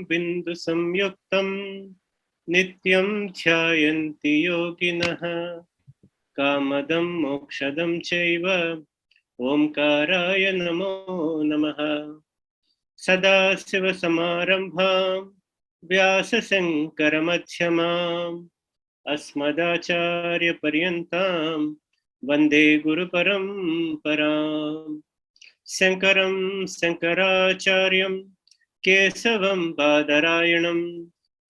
बिंदु संयुक्तं नित्यं ध्यायन्ति योगिनः कामदं मोक्षदं चैव ओंकाराय नमो नमः। सदाशिवसमारम्भां व्यासशङ्करमध्यमाम् अस्मदाचार्यपर्यन्तां वन्दे गुरुपरम्पराम्। शङ्करं शङ्कराचार्यं केशवं बादरायणं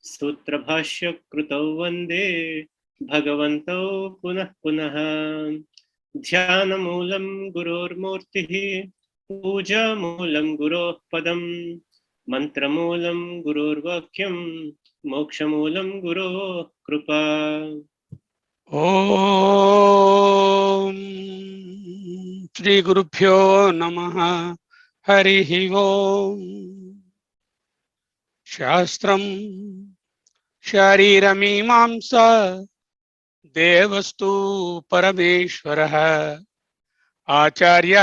सूत्रभाष्यकृतौ वन्दे भगवन्तौ पुनः पुनः। ध्यानमूलं गुरोर्मूर्तिः पूजामूलं गुरोः पदं मंत्रमूलं गुरोर्वाक्यं मोक्षमूलं गुरोः कृपा। ओम श्री गुरुभ्यो नमः। हरिः ओम। शास्त्रं शरीरमीमांसा देवस्तु परमेश्वरः आचार्य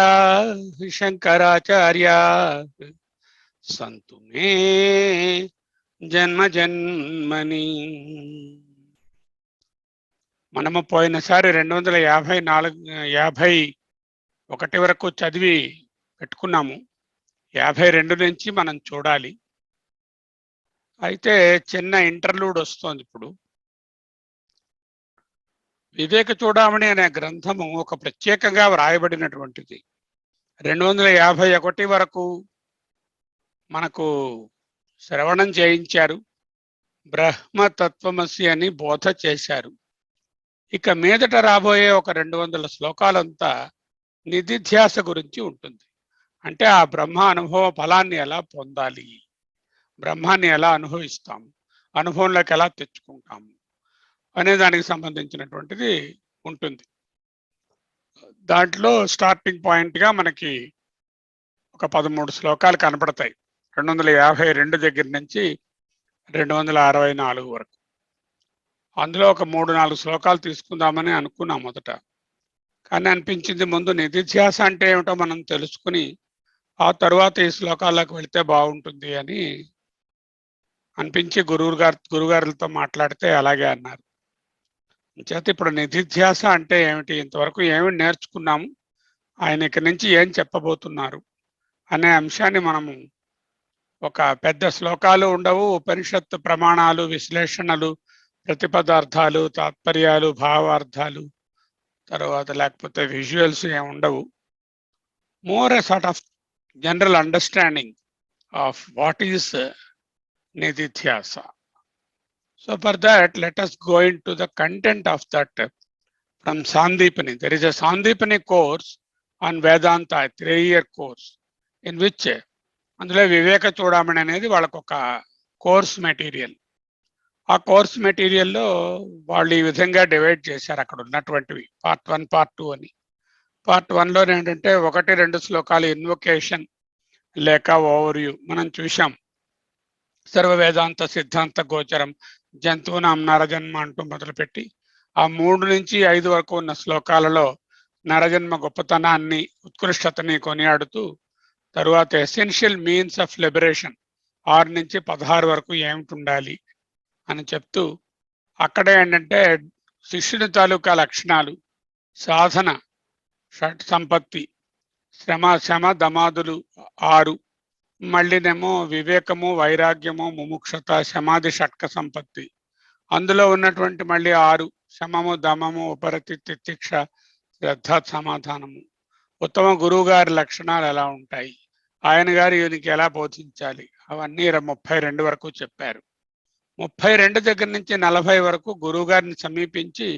शंकराचार्य संतु मे जन्म जन्मनि। మనము పోయినసారి 251 వరకు చదివి పెట్టుకున్నాము. 52 నుంచి మనం చూడాలి. అయితే చిన్న ఇంటర్లూడ్ వస్తోంది. ఇప్పుడు వివేక చూడమని అనే గ్రంథము ఒక ప్రత్యేకంగా వ్రాయబడినటువంటిది. 251 వరకు మనకు శ్రవణం చేయించారు, బ్రహ్మతత్వమసి అని బోధ చేశారు. ఇక మీదట రాబోయే ఒక 200 శ్లోకాలంతా నిదిధ్యాస గురించి ఉంటుంది. అంటే ఆ బ్రహ్మ అనుభవ ఫలాన్ని ఎలా పొందాలి, బ్రహ్మాన్ని ఎలా అనుభవిస్తాము, అనుభవంలోకి ఎలా తెచ్చుకుంటాము అనే దానికి సంబంధించినటువంటిది ఉంటుంది. దాంట్లో స్టార్టింగ్ పాయింట్గా మనకి ఒక 13 శ్లోకాలు కనపడతాయి. 252 దగ్గర నుంచి 264 వరకు. అందులో ఒక 3-4 శ్లోకాలు తీసుకుందామని అనుకున్నాం మొదట. కానీ అనిపించింది ముందు నిదిధ్యాస అంటే ఏమిటో మనం తెలుసుకుని ఆ తరువాత ఈ శ్లోకాలకు వెళితే బాగుంటుంది అని అనిపించి గురుగారులతో మాట్లాడితే అలాగే అన్నారు. చేత ఇప్పుడు నిదిధ్యాస అంటే ఏమిటి, ఇంతవరకు ఏమి నేర్చుకున్నాము, ఆయన ఇక్కడి నుంచి ఏం చెప్పబోతున్నారు అనే అంశాన్ని మనము ఒక పెద్ద శ్లోకాలు ఉండవు, ఉపనిషత్తు ప్రమాణాలు, విశ్లేషణలు, ప్రతిపదార్థాలు, తాత్పర్యాలు, భావార్థాలు, తర్వాత లేకపోతే విజువల్స్ ఏమి ఉండవు. More a sort of general understanding of what is నిదిధ్యాస. So for that, let us go into the content of that from Sandipani. There is a Sandipani course on Vedanta, a 3-year course, in which అందులో వివేక చూడమని అనేది వాళ్ళకు ఒక course material. ఆ course మెటీరియల్లో వాళ్ళు ఈ విధంగా డివైడ్ చేశారు అక్కడ ఉన్నటువంటివి, పార్ట్ 1, పార్ట్ 2 అని. పార్ట్ 1లో ఏంటంటే 1-2 శ్లోకాలు ఇన్వొకేషన్ లేక ఓవర్వ్యూ మనం చూసాం. సర్వ వేదాంత సిద్ధాంత గోచరం, జంతువునాం నరజన్మ అంటూ మొదలుపెట్టి ఆ 3 నుంచి 5 వరకు ఉన్న శ్లోకాలలో నరజన్మ గొప్పతనాన్ని, ఉత్కృష్టతని కొనియాడుతూ, తరువాత ఎసెన్షియల్ మీన్స్ ఆఫ్ లిబరేషన్ 6 నుంచి 16 వరకు ఏమిటి ఉండాలి అని చెప్తూ, అక్కడే ఏంటంటే శిష్యుని తాలూకా లక్షణాలు, సాధన, షట్ సంపత్తి, శమ దమాదులు 6, మళ్ళీనేమో వివేకము, వైరాగ్యము, ముముక్షత, సమాధి, షట్క సంపత్తి, అందులో ఉన్నటువంటి మళ్ళీ 6 శమము, దమము, ఉపరతి, తితిక్ష, శ్రద్ధ, సమాధానము, ఉత్తమ గురువు గారి లక్షణాలు ఎలా ఉంటాయి, ఆయన గారు ఈయనకి ఎలా బోధించాలి, అవన్నీ 32 వరకు చెప్పారు. 32 దగ్గర నుంచి 40 వరకు గురువు గారిని సమీపించి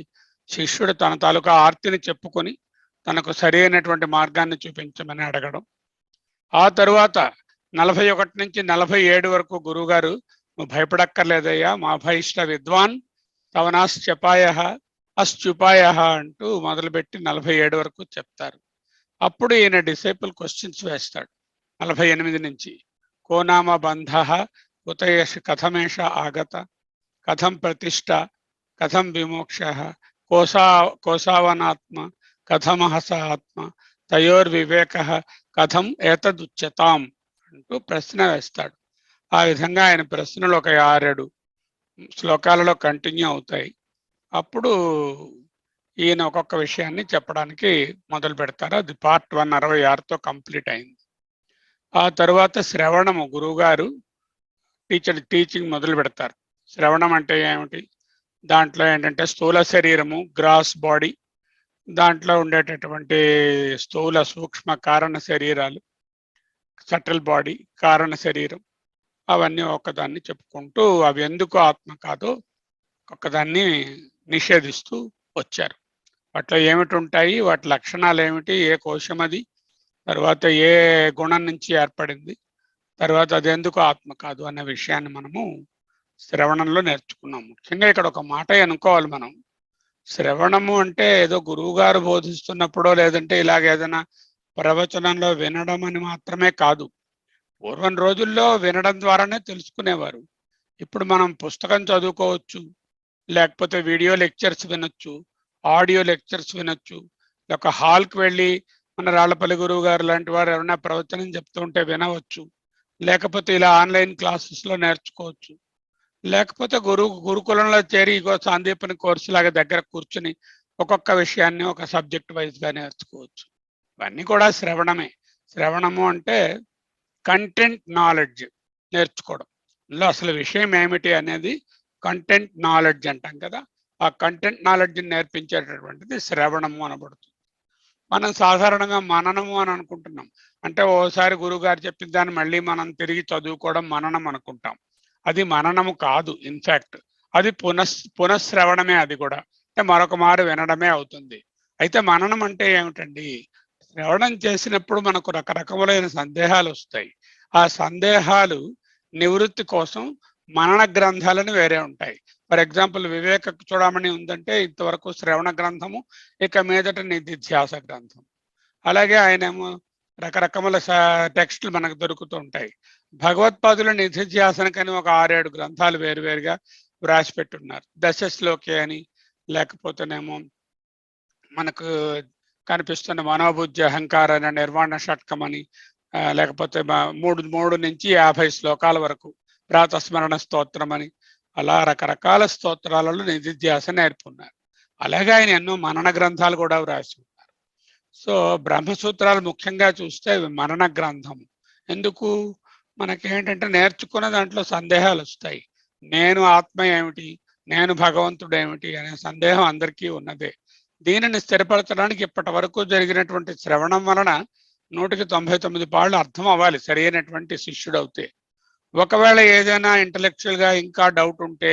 శిష్యుడు తన తాలూకా ఆర్తిని చెప్పుకొని తనకు సరి అయినటువంటి మార్గాన్ని చూపించమని అడగడం. ఆ తరువాత 41 నుంచి 47 వరకు గురువుగారు, నువ్వు భయపడక్కర్లేదయ్యా, మా భయిష్ట విద్వాన్ తవనాశ్చపాయ అశ్చుపాయ అంటూ మొదలుపెట్టి 47 వరకు చెప్తారు. అప్పుడు ఈయన డిసైపుల్ క్వశ్చన్స్ వేస్తాడు. 48 నుంచి కోనామ బంధ కుతయేష కథమేష ఆగత కథం ప్రతిష్ట కథం విమోక్ష కోసావనాత్మ కథమహస ఆత్మ తయోర్వివేక కథం ఏతదుచ్యతాం అంటూ ప్రశ్న వేస్తాడు. ఆ విధంగా ఆయన ప్రశ్నలు ఒక 6-7 శ్లోకాలలో కంటిన్యూ అవుతాయి. అప్పుడు ఈయన ఒక్కొక్క విషయాన్ని చెప్పడానికి మొదలు పెడతారు. అది పార్ట్ 1 66తో కంప్లీట్ అయింది. ఆ తర్వాత శ్రవణము, గురువుగారు టీచింగ్ మొదలు పెడతారు. శ్రవణం అంటే ఏమిటి, దాంట్లో ఏంటంటే స్థూల శరీరము, గ్రాస్ బాడీ, దాంట్లో ఉండేటటువంటి స్థూల సూక్ష్మ కారణ శరీరాలు, సటిల్ బాడీ, కారణ శరీరం, అవన్నీ ఒక్కదాన్ని చెప్పుకుంటూ అవి ఎందుకు ఆత్మ కాదో ఒక్కదాన్ని నిషేధిస్తూ వచ్చారు. వాటిలో ఏమిటి ఉంటాయి, వాటి లక్షణాలు ఏమిటి, ఏ కోశం అది, తర్వాత ఏ గుణం నుంచి ఏర్పడింది, తర్వాత అది ఎందుకు ఆత్మ కాదు అనే విషయాన్ని మనము శ్రవణంలో నేర్చుకున్నాం. ముఖ్యంగా ఇక్కడ ఒక మాట అనుకోవాలి మనం. శ్రవణము అంటే ఏదో గురువు గారు బోధిస్తున్నప్పుడో లేదంటే ఇలాగ ఏదైనా ప్రవచనంలో వినడం అని మాత్రమే కాదు. పూర్వం రోజుల్లో వినడం ద్వారానే తెలుసుకునేవారు. ఇప్పుడు మనం పుస్తకం చదువుకోవచ్చు, లేకపోతే వీడియో లెక్చర్స్ వినొచ్చు, ఆడియో లెక్చర్స్ వినొచ్చు, ఒక హాల్కి వెళ్ళి మన రాళ్లపల్లి గురువు గారు లాంటి వారు ఎవరైనా ప్రవచనం చెప్తూ ఉంటే వినవచ్చు, లేకపోతే ఇలా ఆన్లైన్ క్లాసెస్లో నేర్చుకోవచ్చు, లేకపోతే గురుకులంలో చేరి ఇగో సాందీపని కోర్సు లాగా దగ్గర కూర్చుని ఒక్కొక్క విషయాన్ని ఒక సబ్జెక్ట్ వైజ్గా నేర్చుకోవచ్చు. ఇవన్నీ కూడా శ్రవణమే. శ్రవణము అంటే కంటెంట్ నాలెడ్జ్ నేర్చుకోవడం. ఇందులో అసలు విషయం ఏమిటి అనేది కంటెంట్ నాలెడ్జ్ అంటాం కదా. ఆ కంటెంట్ నాలెడ్జ్ నేర్పించేటటువంటిది శ్రవణము అనబడుతుంది. మనం సాధారణంగా మననము అని అనుకుంటున్నాం. అంటే ఓసారి గురువు గారు చెప్పిన దాన్ని మళ్ళీ మనం తిరిగి చదువుకోవడం మననం అనుకుంటాం. అది మననము కాదు. ఇన్ఫ్యాక్ట్ అది పునఃశ్రవణమే. అది కూడా అంటే మరొక మారు వినడమే అవుతుంది. అయితే మననం అంటే ఏమిటండి, శ్రవణం చేసినప్పుడు మనకు రకరకములైన సందేహాలు వస్తాయి. ఆ సందేహాలు నివృత్తి కోసం మనన గ్రంథాలను వేరే ఉంటాయి. ఫర్ ఎగ్జాంపుల్ వివేకచూడామణి ఉందంటే ఇంతవరకు శ్రవణ గ్రంథము, ఇక మీదట నిదిధ్యాస గ్రంథం. అలాగే ఆయనేమో రకరకముల టెక్స్టులు మనకు దొరుకుతూ ఉంటాయి. భగవత్పాదుల నిదిధ్యాసనకని ఒక 6-7 గ్రంథాలు వేరువేరుగా వ్రాసి పెట్టున్నారు. దశశ్లోకి అని, లేకపోతేనేమో మనకు కనిపిస్తున్న మనోబుద్ధి అహంకార నిర్వాణ షట్కం అని, లేకపోతే 3 నుంచి 50 శ్లోకాల వరకు ప్రాతస్మరణ స్తోత్రం అని, అలా రకరకాల స్తోత్రాలలో నిదిధ్యాస నేర్పున్నారు. అలాగే ఆయన ఎన్నో మనన గ్రంథాలు కూడా వ్రాసి ఉన్నారు. సో బ్రహ్మసూత్రాలు ముఖ్యంగా చూస్తే మనన గ్రంథం. ఎందుకు, మనకేంటంటే నేర్చుకున్న దాంట్లో సందేహాలు వస్తాయి. నేను ఆత్మ ఏమిటి, నేను భగవంతుడు ఏమిటి అనే సందేహం అందరికీ ఉన్నదే. దీనిని స్థిరపరచడానికి ఇప్పటి వరకు జరిగినటువంటి శ్రవణం వలన 199 పాళ్ళు అర్థం అవ్వాలి సరైనటువంటి శిష్యుడు అవుతే. ఒకవేళ ఏదైనా ఇంటలెక్చువల్గా ఇంకా డౌట్ ఉంటే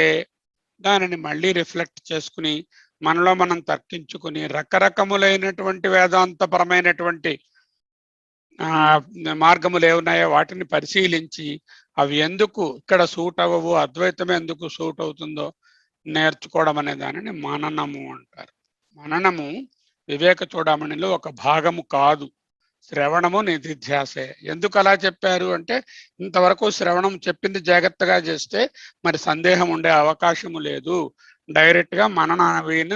దానిని మళ్ళీ రిఫ్లెక్ట్ చేసుకుని మనలో మనం తర్కించుకుని రకరకములైనటువంటి వేదాంతపరమైనటువంటి మార్గములు ఏమున్నాయో వాటిని పరిశీలించి అవి ఎందుకు ఇక్కడ సూట్ అవ్వవు, అద్వైతం ఎందుకు సూట్ అవుతుందో నేర్చుకోవడం అనే దానిని మననము అంటారు. మననము వివేకచూడామణిలో ఒక భాగము కాదు. శ్రవణము నిదిధ్యాసే. ఎందుకు అలా చెప్పారు అంటే, ఇంతవరకు శ్రవణం చెప్పింది జాగ్రత్తగా చేస్తే మరి సందేహం ఉండే అవకాశము లేదు, డైరెక్ట్గా మనన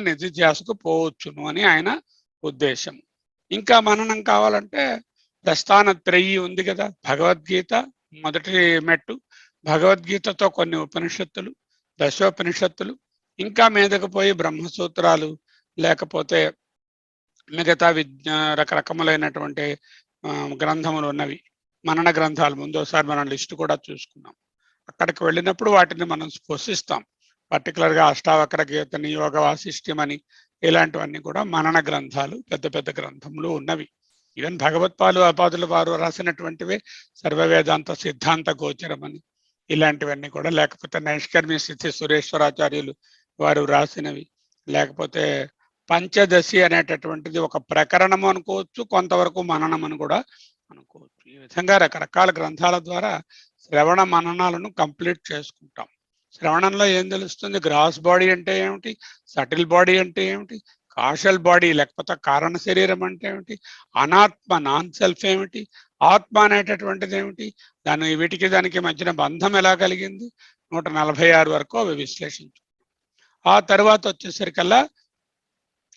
నిదిధ్యాసకు పోవచ్చును అని ఆయన ఉద్దేశం. ఇంకా మననం కావాలంటే ప్రస్థాన త్రయీ ఉంది కదా, భగవద్గీత మొదటి మెట్టు, భగవద్గీతతో కొన్ని ఉపనిషత్తులు, దశోపనిషత్తులు, ఇంకా మీదకు పోయి బ్రహ్మసూత్రాలు, లేకపోతే మిగతా రకరకములైనటువంటి గ్రంథములు ఉన్నవి, మనన గ్రంథాలు. ముందోసారి మనం లిస్టు కూడా చూసుకున్నాం. అక్కడికి వెళ్ళినప్పుడు వాటిని మనం స్పృశిస్తాం. పర్టికులర్గా అష్టావక్ర గీత, నియోగ వాసిష్ఠ్యం అని ఇలాంటివన్నీ కూడా మనన గ్రంథాలు, పెద్ద పెద్ద గ్రంథములు ఉన్నవి. ఈవెన్ భగవత్పాదుల వారు రాసినటువంటివే సర్వవేదాంత సిద్ధాంత గోచరం అని ఇలాంటివన్నీ కూడా, లేకపోతే నైష్కర్మ్య స్థితి సురేశ్వరాచార్యులు వారు రాసినవి, లేకపోతే పంచదశి అనేటటువంటిది ఒక ప్రకరణము అనుకోవచ్చు, కొంతవరకు మననం అని కూడా అనుకోవచ్చు. ఈ విధంగా రకరకాల గ్రంథాల ద్వారా శ్రవణ మననాలను కంప్లీట్ చేసుకుంటాం. శ్రవణంలో ఏం తెలుస్తుంది, గ్రాస్ బాడీ అంటే ఏమిటి, సటిల్ బాడీ అంటే ఏమిటి, కాషల్ బాడీ లేకపోతే కారణ శరీరం అంటే ఏమిటి, అనాత్మ నాన్ సెల్ఫ్ ఏమిటి, ఆత్మ అనేటటువంటిది ఏమిటి, వీటికి దానికి మధ్యన బంధం ఎలా కలిగింది, 146 వరకు అవి విశ్లేషించు. ఆ తర్వాత వచ్చేసరికల్లా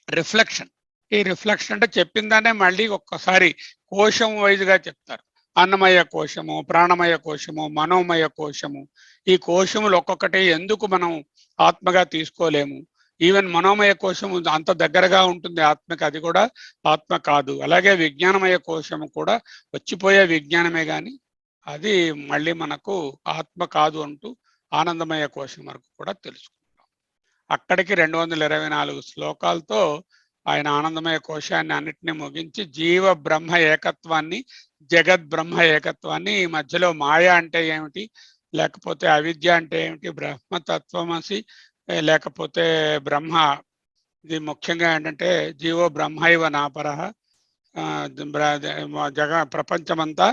రిఫ్లెక్షన్. ఈ రిఫ్లెక్షన్ అంటే చెప్పిందానే మళ్ళీ ఒక్కసారి కోశం వైజ్గా చెప్తారు. అన్నమయ కోశము, ప్రాణమయ కోశము, మనోమయ కోశము, ఈ కోశములు ఒక్కొక్కటి ఎందుకు మనం ఆత్మగా తీసుకోలేము? ఈవెన్ మనోమయ కోశము అంత దగ్గరగా ఉంటుంది ఆత్మకి, అది కూడా ఆత్మ కాదు. అలాగే విజ్ఞానమయ కోశము కూడా వచ్చిపోయే విజ్ఞానమే కానీ అది మళ్ళీ మనకు ఆత్మ కాదు అంటూ ఆనందమయ కోశం వరకు కూడా తెలుసుకుంటాం. అక్కడికి 224 శ్లోకాలతో ఆయన ఆనందమయ కోశాన్ని అన్నిటినీ ముగించి జీవ బ్రహ్మ ఏకత్వాన్ని, జగత్ బ్రహ్మ ఏకత్వాన్ని, ఈ మధ్యలో మాయ అంటే ఏమిటి, లేకపోతే అవిద్య అంటే ఏమిటి, బ్రహ్మతత్వమసి లేకపోతే బ్రహ్మ, ఇది ముఖ్యంగా ఏంటంటే జీవో బ్రహ్మైవ నాపరః, ప్రపంచమంతా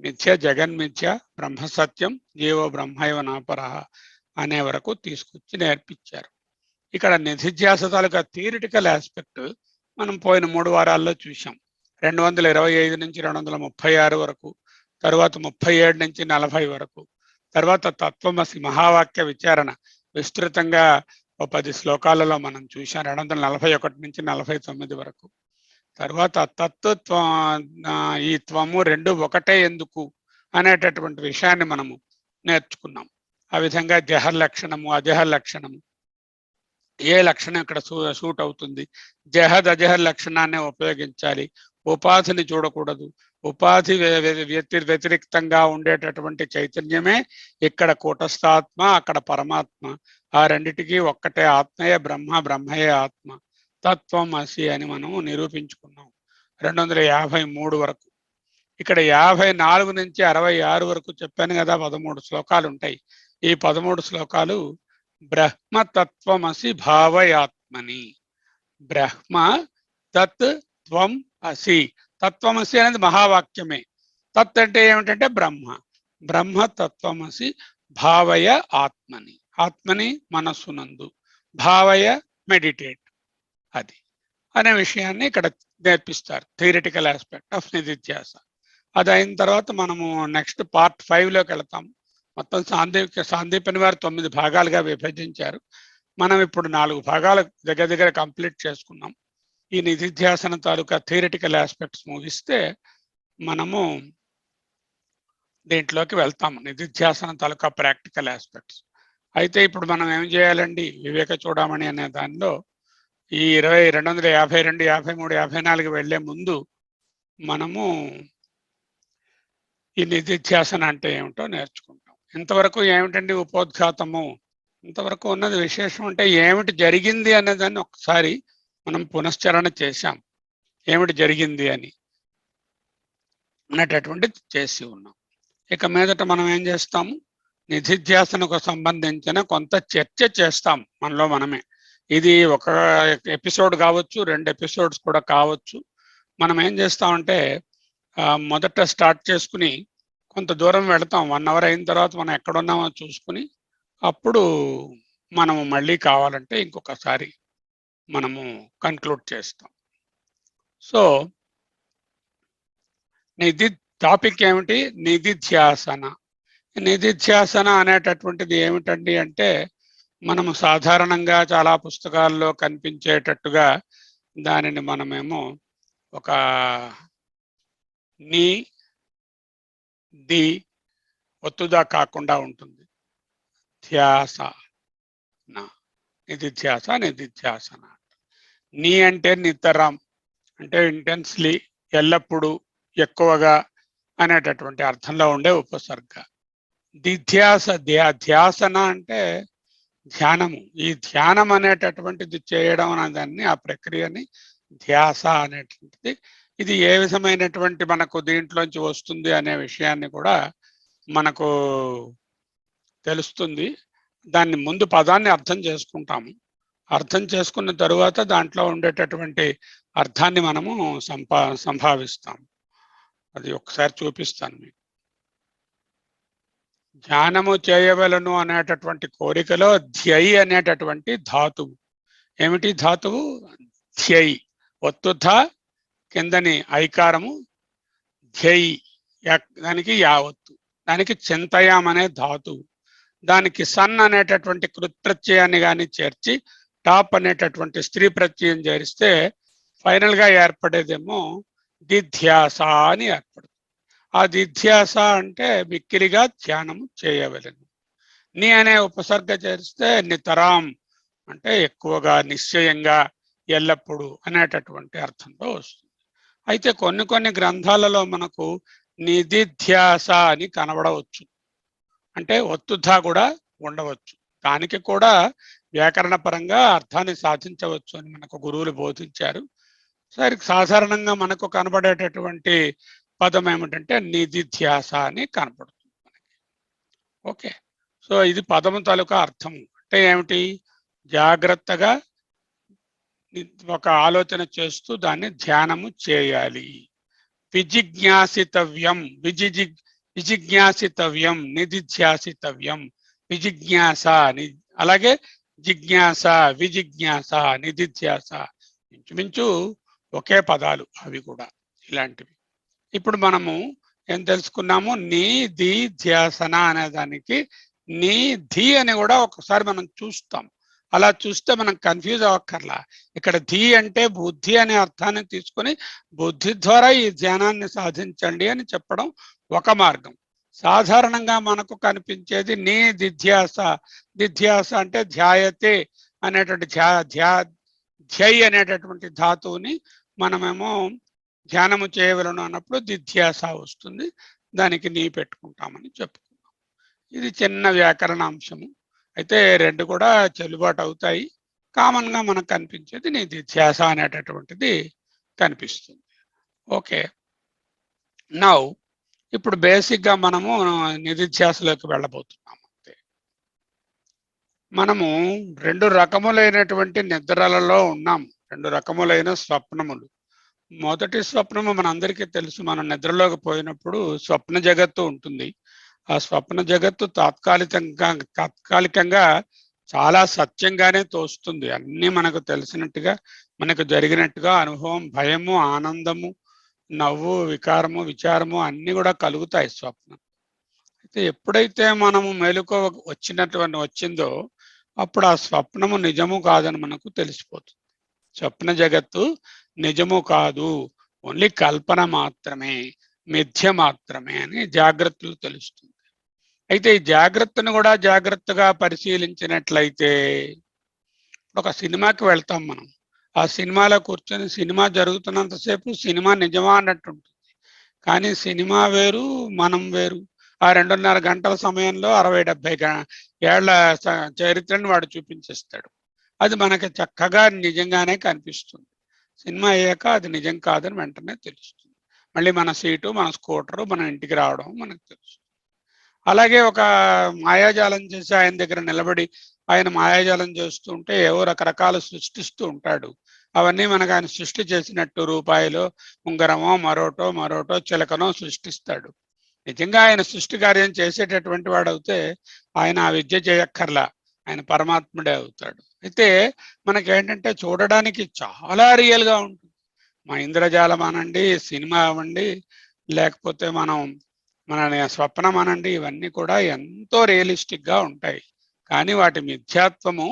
మిథ్య, జగన్మిథ్య, బ్రహ్మ సత్యం, జీవో బ్రహ్మైవ నాపరః అనే వరకు తీసుకొచ్చి నేర్పించారు. ఇక్కడ నిధిధ్యాస తాలూకా థియరిటికల్ ఆస్పెక్ట్ మనం పోయిన 3 వారాల్లో చూసాం. 225 నుంచి 236 వరకు, తర్వాత 37 నుంచి 40 వరకు, తర్వాత తత్వమసి మహావాక్య విచారణ విస్తృతంగా 10 శ్లోకాలలో మనం చూసాం, 241 నుంచి 49 వరకు. తర్వాత తత్వత్వం, ఈ త్వము రెండు ఒకటే ఎందుకు అనేటటువంటి విషయాన్ని మనము నేర్చుకున్నాం. ఆ విధంగా జహర్ లక్షణము, అజహర్ లక్షణము, ఏ లక్షణం ఇక్కడ సూట్ అవుతుంది, జహద్ అజహర్ లక్షణాన్ని ఉపయోగించాలి, ఉపాధిని చూడకూడదు, ఉపాధి వ్యతిరిక్తంగా ఉండేటటువంటి చైతన్యమే ఇక్కడ కూటస్థాత్మ, అక్కడ పరమాత్మ, ఆ రెండిటికి ఒక్కటే ఆత్మయే బ్రహ్మ, బ్రహ్మయే ఆత్మ, తత్వం అసి అని మనం నిరూపించుకున్నాం 253 వరకు. ఇక్కడ 54 నుంచి 66 వరకు చెప్పాను కదా, 13 శ్లోకాలు ఉంటాయి. ఈ 13 శ్లోకాలు బ్రహ్మతత్వమసి భావయాత్మని, బ్రహ్మ తత్ త్వం అసి, తత్వమసి అనేది మహావాక్యమే. తత్ అంటే ఏమిటంటే బ్రహ్మ, బ్రహ్మతత్వమసి భావయ ఆత్మని, ఆత్మని మనస్సునందు, భావయ మెడిటేట్, అది అనే విషయాన్ని ఇక్కడ నేర్పిస్తారు, థియరిటికల్ ఆస్పెక్ట్ ఆఫ్ నిధిధ్యాస. అది అయిన తర్వాత మనము నెక్స్ట్ పార్ట్ 5లోకి వెళతాం. మొత్తం సాందీపని వారు 9 భాగాలుగా విభజించారు. మనం ఇప్పుడు 4 భాగాలు దగ్గర కంప్లీట్ చేసుకున్నాం. ఈ నిధిధ్యాసన తాలూకా థియరిటికల్ ఆస్పెక్ట్స్ ముగిస్తే మనము దీంట్లోకి వెళ్తాము, నిధిధ్యాసన తాలూకా ప్రాక్టికల్ ఆస్పెక్ట్స్. అయితే ఇప్పుడు మనం ఏం చేయాలండి, వివేక చూడమని అనే దానిలో ఈ 252, 53, 54 వెళ్లే ముందు మనము ఈ నిధిధ్యాసన అంటే ఏమిటో నేర్చుకుంటాం. ఇంతవరకు ఏమిటండి ఉపోద్ఘాతము, ఇంతవరకు ఉన్నది విశేషం అంటే ఏమిటి జరిగింది అనేదాన్ని ఒకసారి మనం పునశ్చరణ చేశాం, ఏమిటి జరిగింది అని అనేటటువంటిది చేసి ఉన్నాం. ఇక మీదట మనం ఏం చేస్తాము, నిధిధ్యాసనకు సంబంధించిన కొంత చర్చ చేస్తాం మనలో మనమే. ఇది ఒక ఎపిసోడ్ కావచ్చు, 2 ఎపిసోడ్స్ కూడా కావచ్చు. మనం ఏం చేస్తామంటే మొదట స్టార్ట్ చేసుకుని కొంత దూరం వెళతాం, 1 అవర్ అయిన తర్వాత మనం ఎక్కడున్నామో చూసుకుని అప్పుడు మనము మళ్ళీ కావాలంటే ఇంకొకసారి మనము కన్క్లూడ్ చేస్తాం. సో టాపిక్ ఏమిటి, నిధిధ్యాసన. నిధిధ్యాసన అనేటటువంటిది ఏమిటండి అంటే, మనము సాధారణంగా చాలా పుస్తకాల్లో కనిపించేటట్టుగా దానిని మనమేమో ఒక నీ ది ఒత్తుదా కాకుండా ఉంటుంది, ధ్యాస, నిధిధ్యాస, నిధిధ్యాసన. నీ అంటే నితరం, అంటే ఇంటెన్స్లీ, ఎల్లప్పుడూ, ఎక్కువగా అనేటటువంటి అర్థంలో ఉండే ఉపసర్గ. దిధ్యాస, ధ్యాసన అంటే ధ్యానము. ఈ ధ్యానం అనేటటువంటిది చేయడం అనేదాన్ని, ఆ ప్రక్రియని ధ్యాస అనేటువంటిది. ఇది ఏ విధమైనటువంటి మనకు దీంట్లోంచి వస్తుంది అనే విషయాన్ని కూడా మనకు తెలుస్తుంది. దాన్ని ముందు పదాన్ని అర్థం చేసుకుంటాము, అర్థం చేసుకున్న తరువాత దాంట్లో ఉండేటటువంటి అర్థాన్ని మనము సంభావిస్తాం. అది ఒకసారి చూపిస్తాను మీకు. ధ్యానము చేయవలను అనేటటువంటి కోరికలో ధ్యై అనేటటువంటి ధాతువు. ఏమిటి ధాతువు? ధ్యై, ఒత్తుథ కిందని ఐకారము, ధ్యై దానికి యావత్తు, దానికి చింతయాం అనే ధాతువు, దానికి సన్ అనేటటువంటి కృత్ప్రత్యయాన్ని కానీ చేర్చి టాప్ అనేటటువంటి స్త్రీ ప్రత్యయం చేరిస్తే ఫైనల్గా ఏర్పడేదేమో దిధ్యాస అని ఏర్పడుతుంది. ఆ దిధ్యాస అంటే మిక్కిలిగా ధ్యానము చేయవలెను. నీ అనే ఉపసర్గ చేస్తే నితరాం అంటే ఎక్కువగా, నిశ్చయంగా, ఎల్లప్పుడూ అనేటటువంటి అర్థంలో వస్తుంది. అయితే కొన్ని కొన్ని గ్రంథాలలో మనకు నిదిధ్యాస అని కనబడవచ్చు, అంటే ఒత్తుధ కూడా ఉండవచ్చు. దానికి కూడా వ్యాకరణ పరంగా అర్థాన్ని సాధించవచ్చు అని మనకు గురువులు బోధించారు. సరే, సాధారణంగా మనకు కనబడేటటువంటి పదం ఏమిటంటే నిదిధ్యాస అని కనపడుతుంది మనకి. ఓకే, సో ఇది పదము తాలూకా అర్థము. అంటే ఏమిటి? జాగ్రత్తగా ఒక ఆలోచన చేస్తూ దాన్ని ధ్యానము చేయాలి. విజిజ్ఞాసితవ్యం, విజిజ్ఞాసితవ్యం, నిదిధ్యాసితవ్యం, విజిజ్ఞాస, అలాగే జిజ్ఞాస, విజిజ్ఞాస, నిదిధ్యాస ఇంచుమించు ఒకే పదాలు అవి కూడా ఇలాంటివి. ఇప్పుడు మనము ఏం తెలుసుకున్నాము? నీ ది ధ్యాసన అనే దానికి నీ ధి అని కూడా ఒకసారి మనం చూస్తాం. అలా చూస్తే మనం కన్ఫ్యూజ్ అవ్వక్కర్లా. ఇక్కడ ధి అంటే బుద్ధి అనే అర్థాన్ని తీసుకొని బుద్ధి ద్వారా ఈ ధ్యానాన్ని సాధించండి అని చెప్పడం ఒక మార్గం. సాధారణంగా మనకు కనిపించేది నీ దిధ్యాస. దిధ్యాస అంటే ధ్యాయతే అనేటువంటి ధ్యై అనేటటువంటి ధాతువుని మనమేమో ధ్యానము చేయవలను అన్నప్పుడు దిధ్యాస వస్తుంది. దానికి నీ పెట్టుకుంటామని చెప్పుకున్నాం. ఇది చిన్న వ్యాకరణ అంశము. అయితే రెండు కూడా చెల్లుబాటు అవుతాయి. కామన్ గా మనకు కనిపించేది నిదిధ్యాస అనేటటువంటిది కనిపిస్తుంది. ఓకే, నౌ ఇప్పుడు బేసిక్ గా మనము నిదిధ్యాసలోకి వెళ్ళబోతున్నాము. అంతే, మనము రెండు రకములైనటువంటి నిద్రలలో ఉన్నాము. రెండు రకములైన స్వప్నములు. మొదటి స్వప్నము మనందరికీ తెలుసు. మనం నిద్రలోకి పోయినప్పుడు స్వప్న జగత్తు ఉంటుంది. ఆ స్వప్న జగత్తు తాత్కాలికంగా చాలా సత్యంగానే తోస్తుంది. అన్నీ మనకు తెలిసినట్టుగా, మనకు జరిగినట్టుగా అనుభవం, భయము, ఆనందము, నవ్వు, వికారము, విచారము అన్నీ కూడా కలుగుతాయి స్వప్నం. అయితే ఎప్పుడైతే మనము మెలకువ వచ్చిందో అప్పుడు ఆ స్వప్నము నిజము కాదని మనకు తెలిసిపోతుంది. స్వప్న జగత్తు నిజము కాదు, ఓన్లీ కల్పన మాత్రమే, మిథ్య మాత్రమే అని జాగ్రత్తలు తెలుస్తుంది. అయితే ఈ జాగ్రత్తను కూడా జాగ్రత్తగా పరిశీలించినట్లయితే, ఒక సినిమాకి వెళ్తాం మనం. ఆ సినిమాలో కూర్చొని సినిమా జరుగుతున్నంతసేపు సినిమా నిజమా అన్నట్టు ఉంటుంది. కానీ సినిమా వేరు, మనం వేరు. ఆ 2.5 గంటల సమయంలో 60-70 ఏళ్ల చరిత్రను వాడు చూపించేస్తాడు. అది మనకి చక్కగా నిజంగానే కనిపిస్తుంది. సినిమా అయ్యాక అది నిజం కాదని వెంటనే తెలుస్తుంది. మళ్ళీ మన సీటు, మన స్కూటరు, మన ఇంటికి రావడం మనకు తెలుస్తుంది. అలాగే ఒక మాయాజాలం చేసి ఆయన దగ్గర నిలబడి ఆయన మాయాజాలం చేస్తూ ఉంటే ఏవో రకరకాలు సృష్టిస్తూ ఉంటాడు. అవన్నీ మనకు ఆయన సృష్టి చేసినట్టు రూపాయలో ఉంగరమో మరోటో చిలకనో సృష్టిస్తాడు. నిజంగా ఆయన సృష్టి కార్యం చేసేటటువంటి వాడు అయితే ఆయన ఆ విద్య చేయక్కర్లా, ఆయన పరమాత్ముడే అవుతాడు. అయితే మనకేంటంటే చూడడానికి చాలా రియల్గా ఉంటుంది. మా ఇంద్రజాలం అనండి, సినిమా అవ్వండి, లేకపోతే మన స్వప్నం అనండి, ఇవన్నీ కూడా ఎంతో రియలిస్టిక్గా ఉంటాయి. కానీ వాటి మిథ్యాత్వము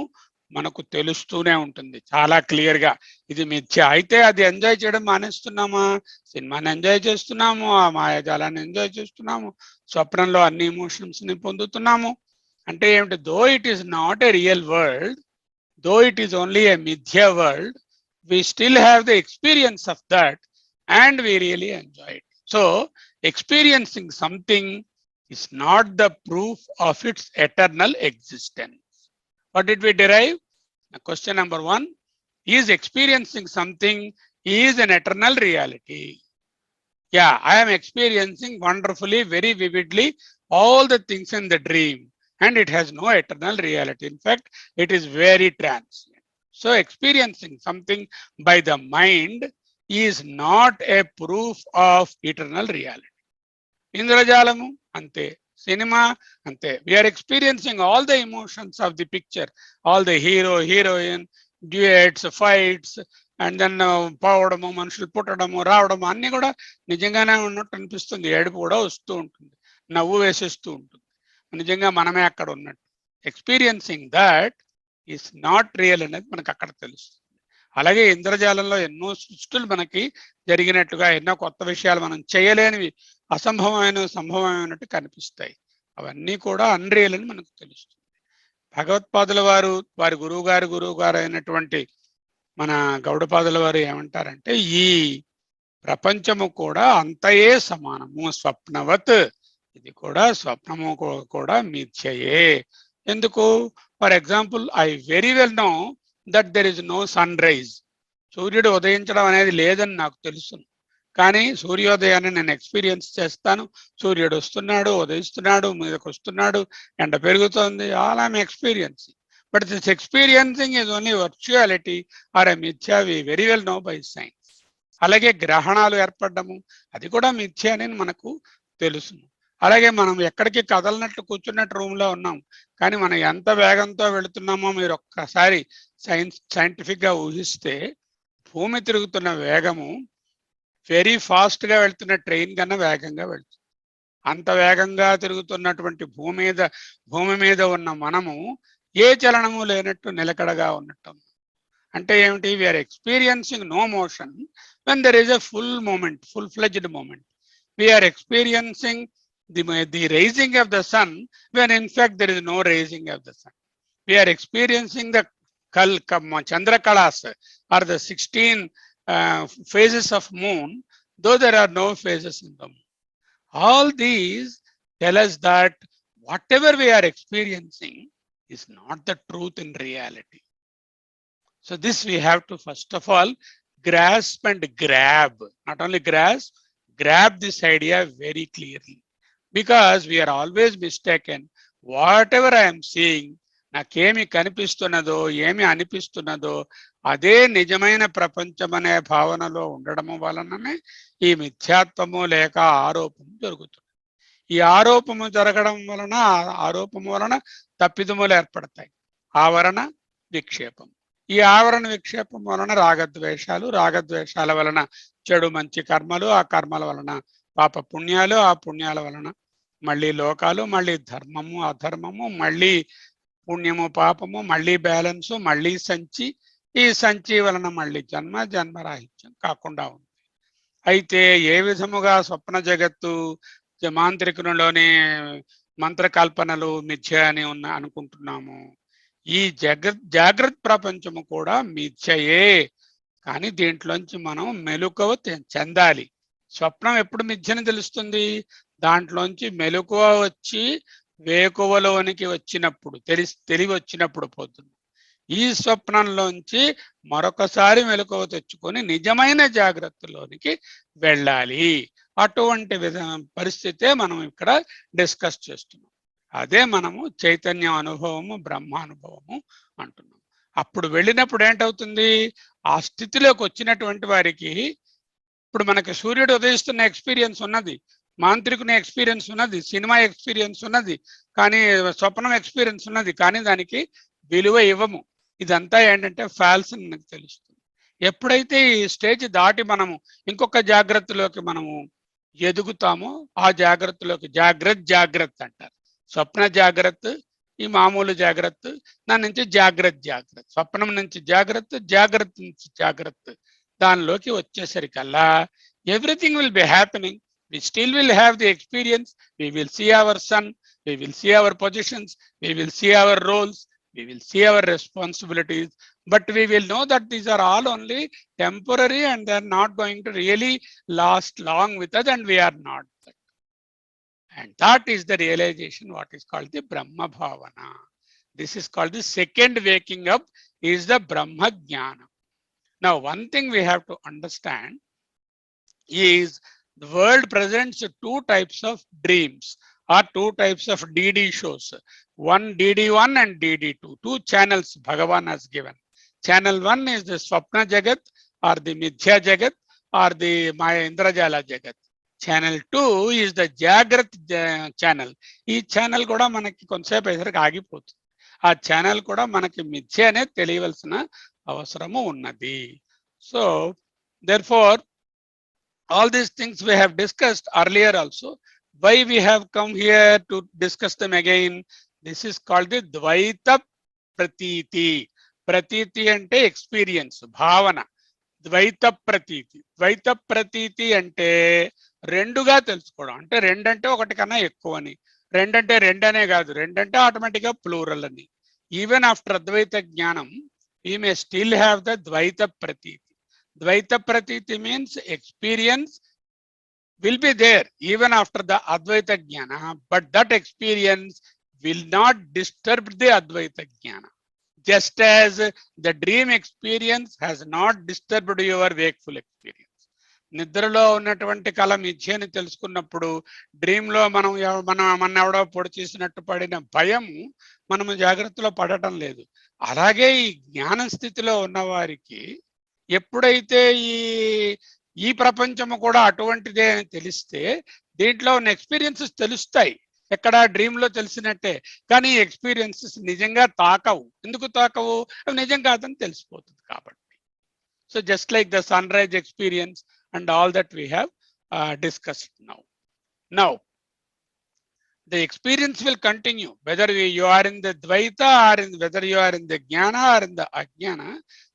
మనకు తెలుస్తూనే ఉంటుంది చాలా క్లియర్గా. ఇది మిథ్య అయితే అది ఎంజాయ్ చేయడం మానేస్తున్నామా? సినిమాని ఎంజాయ్ చేస్తున్నాము, ఆ మాయాజాలాన్ని ఎంజాయ్ చేస్తున్నాము, స్వప్నంలో అన్ని ఎమోషన్స్ని పొందుతున్నాము. అంటే ఏమిటి? Though it is not a real world, though it is only a mithya world, we still have the experience of that and we really enjoy it. So experiencing something is not the proof of its eternal existence. What did we derive? Question number 1, is experiencing something is an eternal reality? Yeah, I am experiencing wonderfully, very vividly all the things in the dream, and it has no eternal reality. In fact, it is very transient. So experiencing something by the mind is not a proof of eternal reality. Indrajalamu ante, cinema ante. We are experiencing all the emotions of the picture, all the hero, heroine, duets, fights, and then పోవడము, మనుషులు పుట్టడము, రావడము అన్నీ కూడా నిజంగానే ఉన్నట్టు అనిపిస్తుంది. ఏడుపు కూడా వస్తూ ఉంటుంది, నవ్వు వేసేస్తూ ఉంటుంది, నిజంగా మనమే అక్కడ ఉన్నట్టు. Experiencing that is not real అనేది మనకు అక్కడ తెలుస్తుంది. అలాగే ఇంద్రజాలంలో ఎన్నో సృష్టులు మనకి జరిగినట్టుగా, ఎన్నో కొత్త విషయాలు మనం చేయలేనివి అసంభవమైన సంభవమైనట్టు కనిపిస్తాయి. అవన్నీ కూడా అన్రియల్ అని మనకు తెలుస్తుంది. భగవత్పాదుల వారు, వారి గురువు గారు అయినటువంటి మన గౌడపాదుల వారు ఏమంటారంటే, ఈ ప్రపంచము కూడా అంతయే సమానము, స్వప్నవత్, ఇది కూడా స్వప్నము కూడా మిథ్యయే. ఎందుకు? For example, I very well know that there is no sunrise. సూర్యుడు ఉదయించడం అనేది లేదని నాకు తెలుసు, కానీ సూర్యోదయాన్ని నేను ఎక్స్పీరియన్స్ చేస్తాను. సూర్యుడు వస్తున్నాడు, ఉదయిస్తున్నాడు, మీదకి వస్తున్నాడు, ఎండ పెరుగుతోంది, all I'm experiencing. But this experiencing is only virtuality or a మిథ్యా, we very well know by science. అలాగే గ్రహణాలు ఏర్పడము, అది కూడా మిథ్య అని మనకు తెలుసు. అలాగే మనం ఎక్కడికి కదలనట్లు కూర్చున్నట్టు రూమ్లో ఉన్నాం, కానీ మనం ఎంత వేగంతో వెళుతున్నామో మీరు ఒక్కసారి సైంటిఫిక్గా ఊహిస్తే, భూమి తిరుగుతున్న వేగము వెరీ ఫాస్ట్గా వెళ్తున్న ట్రైన్ కన్నా వేగంగా వెళ్తుంది. అంత వేగంగా తిరుగుతున్నటువంటి భూమి మీద ఉన్న మనము ఏ చలనము లేనట్టు నిలకడగా ఉన్నట్టు. అంటే ఏమిటి? We are experiencing no motion when there is a full moment, full-fledged moment. We are experiencing the rising of the sun when in fact there is no rising of the sun. We are experiencing the Chandra Kalas or the 16 phases of moon, though there are no phases in the moon. All these tell us that whatever we are experiencing is not the truth in reality. So this we have to first of all grasp and grab, not only grab this idea very clearly, because we are always mistaken. Whatever I am seeing, నాకేమి కనిపిస్తున్నదో, ఏమి అనిపిస్తున్నదో అదే నిజమైన ప్రపంచం అనే భావనలో ఉండడము వలననే ఈ మిథ్యాత్వము లేక ఆరోపము జరుగుతుంది. ఈ ఆరోపము జరగడం వలన, ఆరోపము వలన తప్పిదములు ఏర్పడతాయి. ఆవరణ విక్షేపం. ఈ ఆవరణ విక్షేపం వలన రాగద్వేషాలు, రాగద్వేషాల వలన చెడు మంచి కర్మలు, ఆ కర్మల వలన పాప పుణ్యాలు, ఆ పుణ్యాల వలన మళ్ళీ లోకాలు, మళ్ళీ ధర్మము అధర్మము, మళ్ళీ పుణ్యము పాపము, మళ్ళీ బ్యాలెన్సు, మళ్ళీ సంచి, ఈ సంచి వలన మళ్ళీ జన్మరాహిత్యం కాకుండా ఉంది. అయితే ఏ విధముగా స్వప్న జగత్తు మాంత్రికునిలోని మంత్రకల్పనలు మిథ్య అని అనుకుంటున్నాము, ఈ జాగ్రత్త ప్రపంచము కూడా మిథ్యయే. కానీ దీంట్లోంచి మనం మెలకువ చెందాలి. స్వప్నం ఎప్పుడు మిథ్యని తెలుస్తుంది? దాంట్లోంచి మెలకువ వచ్చి వేకువలోనికి వచ్చినప్పుడు, తెలివి వచ్చినప్పుడు పోతుంది. ఈ స్వప్నంలోంచి మరొకసారి మెలకువ తెచ్చుకొని నిజమైన జాగ్రత్తలోనికి వెళ్ళాలి. అటువంటి పరిస్థితే మనం ఇక్కడ డిస్కస్ చేస్తున్నాం. అదే మనము చైతన్య అనుభవము, బ్రహ్మానుభవము అంటున్నాం. అప్పుడు వెళ్ళినప్పుడు ఏంటవుతుంది? ఆ స్థితిలోకి వచ్చినటువంటి వారికి ఇప్పుడు మనకి సూర్యుడు ఉదయిస్తున్న ఎక్స్పీరియన్స్ ఉన్నది, మాంత్రికుని ఎక్స్పీరియన్స్ ఉన్నది, సినిమా ఎక్స్పీరియన్స్ ఉన్నది, కానీ స్వప్నం ఎక్స్పీరియన్స్ ఉన్నది, కానీ దానికి విలువ ఇవ్వము. ఇదంతా ఏంటంటే ఫాల్స్ అని నాకు తెలుస్తుంది. ఎప్పుడైతే ఈ స్టేజ్ దాటి మనము ఇంకొక జాగ్రత్తలోకి మనము ఎదుగుతామో, ఆ జాగ్రత్తలోకి జాగ్రత్త అంటారు. స్వప్న జాగ్రత్త, ఈ మామూలు జాగ్రత్త, దాని నుంచి జాగ్రత్త, స్వప్నం నుంచి జాగ్రత్త నుంచి జాగ్రత్త, దానిలోకి వచ్చేసరికల్లా everything will be happening. We still will have the experience. We will see our sun, we will see our positions, we will see our roles, we will see our responsibilities, but we will know that these are all only temporary and they are not going to really last long with us, and we are not that. And that is the realization, what is called the Brahma Bhavana. This is called the second waking up, is the Brahma Jnana. Now, one thing we have to understand is the world presents two types of dreams or two types of DD shows. One DD1 and DD2. Two channels Bhagavan has given. Channel 1 is the Swapna Jagat or the Mithya Jagat or the Maya Indrajala Jagat. Channel 2 is the Jagrat channel. Ee channel kuda manaki konsepu esaరికి ఆగిపోతుంది. ఆ channel కూడా మనకి మిథ్య అనే తెలియవలసిన అవసరము ఉన్నది. So therefore all these things we have discussed earlier also. Why we have come here to discuss them again? This is called the Dvaita Pratiti. Pratiti ante experience, bhavana. Dvaita Pratiti. Dvaita Pratiti ante రెండుగా తెలుసుకోవడం. అంటే రెండంటే ఒకటి కన్నా ఎక్కువ అని, రెండంటే రెండనే కాదు, రెండంటే ఆటోమేటిక్గా plural అని. ఈవెన్ ఆఫ్టర్ అద్వైత జ్ఞానం we may still have the Dvaita Pratiti. Dvaita Pratiti means experience will be there even after the Advaita Jnana, but that experience will not disturb the Advaita Jnana. Just as the dream experience has not disturbed your wakeful experience. నిద్రలో ఉన్నటువంటి కళ మిథ్య అని తెలుసుకున్నప్పుడు డ్రీమ్లో మన ఎవడో పొడి చేసినట్టు పడిన భయము మనము జాగ్రత్తలో పడటం లేదు. అలాగే ఈ జ్ఞాన స్థితిలో ఉన్నవారికి ఎప్పుడైతే ఈ ప్రపంచము కూడా అటువంటిదే అని తెలిస్తే దీంట్లో ఉన్న ఎక్స్పీరియన్సెస్ తెలుస్తాయి. ఎక్కడ డ్రీమ్లో తెలిసినట్టే, కానీ ఎక్స్పీరియన్సెస్ నిజంగా తాకవు. ఎందుకు తాకవు? అవి నిజం కాదని తెలిసిపోతుంది కాబట్టి. So just like the sunrise experience and all that we have discussed now. Now, the experience will continue whether you are in the Dvaita or whether you are in the Jnana or in the Ajnana.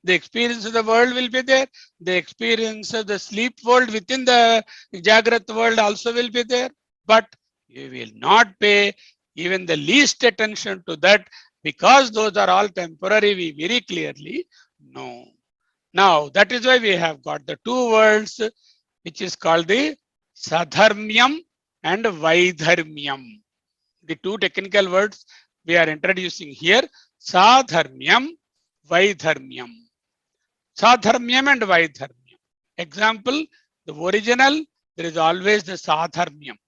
The experience of the world will be there. The experience of the sleep world within the Jagrat world also will be there. But you will not pay even the least attention to that because those are all temporary. We very clearly know. Now, that is why we have got the two words which is called the Sadharmyam and Vaidharmyam. The two technical words we are introducing here, Sadharmyam, Vaidharmyam. Sadharmyam and Vaidharmyam. Example, the original, there is always the Sadharmyam.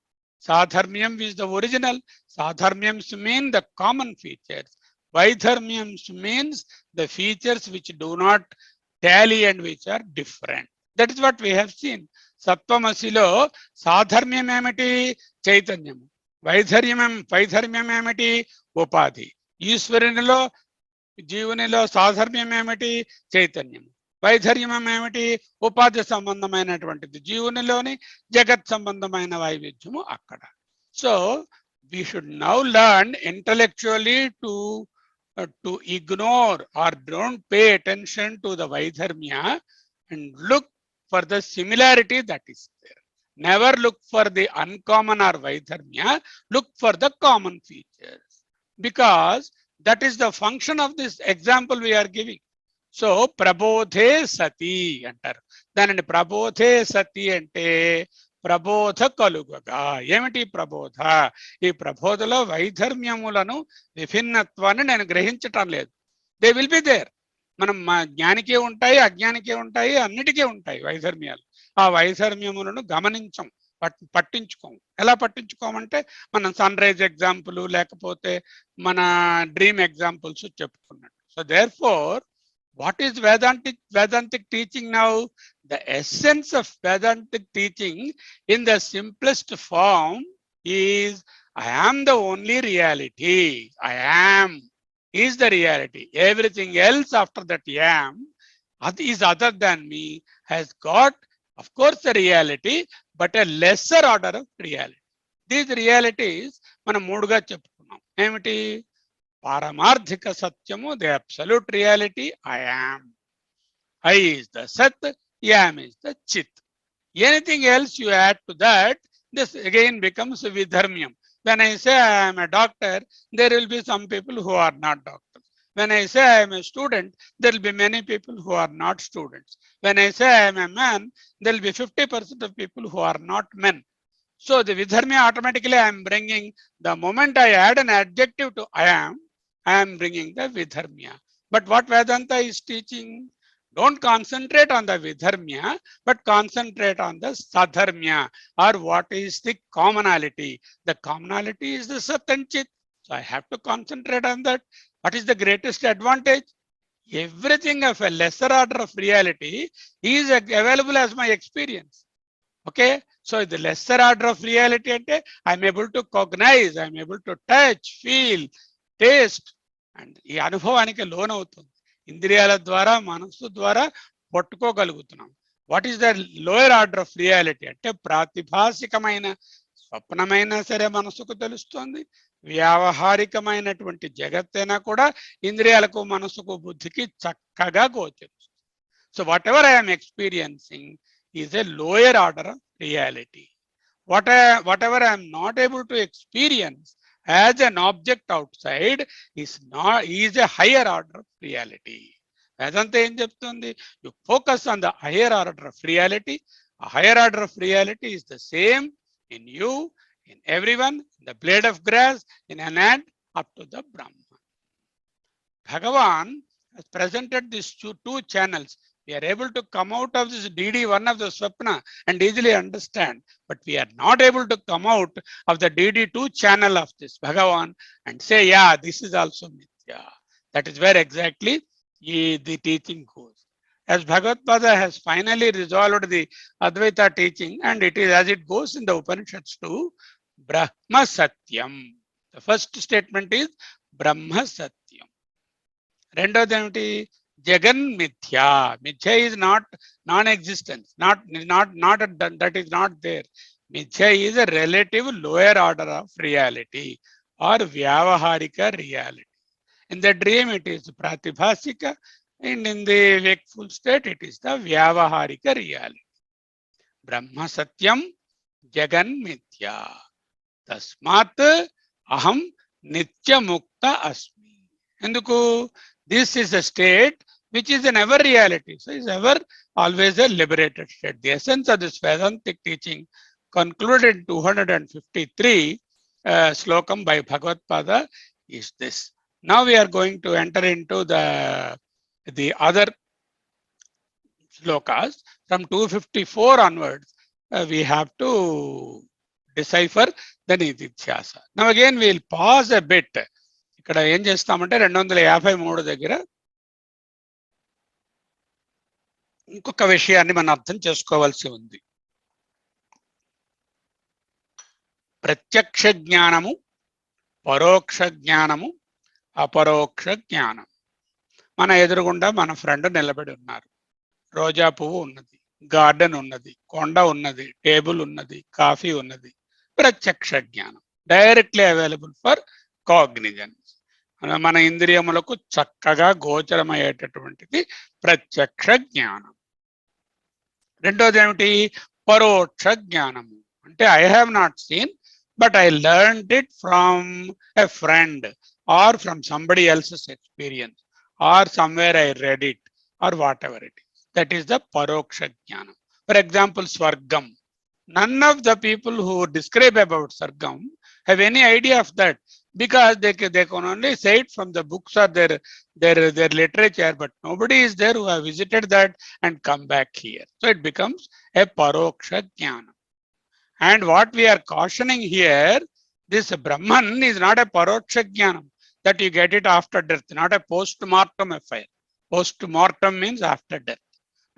Sadharmyam is the original. Sadharmyams mean the common features. Vaidharmyams means the features which do not tally and which are different. That is what we have seen. Sattvamasilo sadharmyam emati chaitanyam, vaidharmyam emati upadhi. Ishwaranilo జీవునిలో సాధర్మ్యం ఏమిటి? చైతన్యం. వైధర్మ్యం ఏమిటి? ఉపాధి సంబంధమైనటువంటిది. జీవునిలోని జగత్ సంబంధమైన వైవిధ్యము అక్కడ. So we should now learn intellectually to ignore or don't pay attention to the Vaidharmya and look for the similarity that is there. Never look for the uncommon or Vaidharmya, look for the common features. Because that is the function of this example we are giving. So, prabodhe sati antaru. Danani prabodhe sati ante ప్రబోధ కలుగగా. ఏమిటి ప్రబోధ? ఈ ప్రబోధలో వైధర్మ్యములను విభిన్నత్వాన్ని నేను గ్రహించటం లేదు. They will be there. మనం జ్ఞానికే ఉంటాయి, అజ్ఞానికే ఉంటాయి, అన్నిటికీ ఉంటాయి వైధర్మ్యాలు. ఆ వైధర్మ్యములను గమనించం, పట్టించుకోం. ఎలా పట్టించుకోమంటే మనం సన్ రైజ్ ఎగ్జాంపుల్ లేకపోతే మన డ్రీమ్ ఎగ్జాంపుల్స్ చెప్పుకున్నట్టు. So therefore what is Vedantic teaching now? The essence of Vedantic teaching in the simplest form is I am the only reality. I am is the reality. Everything else after that I am is other than me, has got of course the reality but a lesser order of reality. These realities మనం మూడుగా చెప్పుకున్నాం. ఏమిటి? Paramarthika Satyamu, the absolute reality, I am. I is the Sat, Yam is the Chit. Anything else you add to that, this again becomes Vidharmyam. When I say I am a doctor, there will be some people who are not doctors. When I say I am a student, there will be many people who are not students. When I say I am a man, there will be 50% of people who are not men. So the Vidharmya automatically I am bringing, the moment I add an adjective to I am bringing the Vidharmya. But what Vedanta is teaching? Don't concentrate on the Vidharmya, but concentrate on the Sadharmya, or what is the commonality. The commonality is the Sat and Chit. So I have to concentrate on that. What is the greatest advantage? Everything of a lesser order of reality is available as my experience. Okay? So the lesser order of reality, I am able to cognize, I am able to touch, feel, taste and ఈ అనుభవానికి లోనవుతుంది. ఇంద్రియాల ద్వారా మనస్సు ద్వారా పట్టుకోగలుగుతున్నాం. What is the lower order of reality అంటే ప్రాతిభాసికమైన స్వప్నమైనా సరే మనస్సుకు తెలుస్తుంది, వ్యావహారికమైనటువంటి జగత్తైనా కూడా ఇంద్రియాలకు మనస్సుకు బుద్ధికి చక్కగా గోచరిస్తుంది. So what ever I'm experiencing is a lower order of reality. whatever I am not able to experience as an object outside is a higher order of reality. Vedanta em cheptundi? You focus on the higher order of reality. A higher order of reality is the same in you, in everyone, in the blade of grass, in an ant, up to the Brahman. Bhagavan has presented these two channels. We are able to come out of this DD1 of the Swapna and easily understand, but we are not able to come out of the DD2 channel of this Bhagavan and say, yeah, this is also Mithya. That is where exactly the teaching goes. As Bhagvatpada has finally resolved the Advaita teaching, and it is as it goes in the Upanishads too, Brahma Satyam. The first statement is Brahma Satyam. రెండోది ఏమిటి? జగన్ మిథ్య. మిథ్య is not non-existence, not that is not there. Mithya is a relative lower order of reality or vyavaharika reality. In the dream it is pratibhasika, and in the wakeful state it is the vyavaharika reality. Brahma Satyam Jagan Mithya. Tasmat aham nitya mukta asmi. Enduku? This is a state which is an ever reality. So is ever always a liberated state. The essence of this Vedantic teaching concluded in 253 slokam by Bhagvatpada is this. Now we are going to enter into the other slokas. From 254 onwards, we have to decipher the Nididhyasa. Now again we will pause a bit. ఇక్కడ ఏం చేస్తామంటే 253 దగ్గర ఇంకొక విషయాన్ని మనం అర్థం చేసుకోవాల్సి ఉంది. ప్రత్యక్ష జ్ఞానము, పరోక్ష జ్ఞానము, అపరోక్ష జ్ఞానం. మన ఎదురుగుండా మన ఫ్రెండ్ నిలబడి ఉన్నారు. రోజా పువ్వు ఉన్నది, గార్డెన్ ఉన్నది, కొండ ఉన్నది, టేబుల్ ఉన్నది, కాఫీ ఉన్నది. ప్రత్యక్ష జ్ఞానం, డైరెక్ట్లీ అవైలబుల్ ఫర్ కాగ్నిజెన్స్. మన ఇంద్రియములకు చక్కగా గోచరమయ్యేటటువంటిది ప్రత్యక్ష జ్ఞానం. రెండోది ఏమిటి? పరోక్ష జ్ఞానము. అంటే I have not seen, but I learned it from a friend or from somebody else's experience or somewhere I read it or what ever it is. That is the పరోక్ష జ్ఞానం. ఫర్ ఎగ్జాంపుల్ స్వర్గం. None of the people who describe about Sargam have any idea of that, because they can only say it from the books or their literature, but nobody is there who have visited that and come back here. So it becomes a paroksha jnana. And what we are cautioning here, this Brahman is not a paroksha jnanam that you get it after death, not a post-mortem affair. Post-mortem means after death,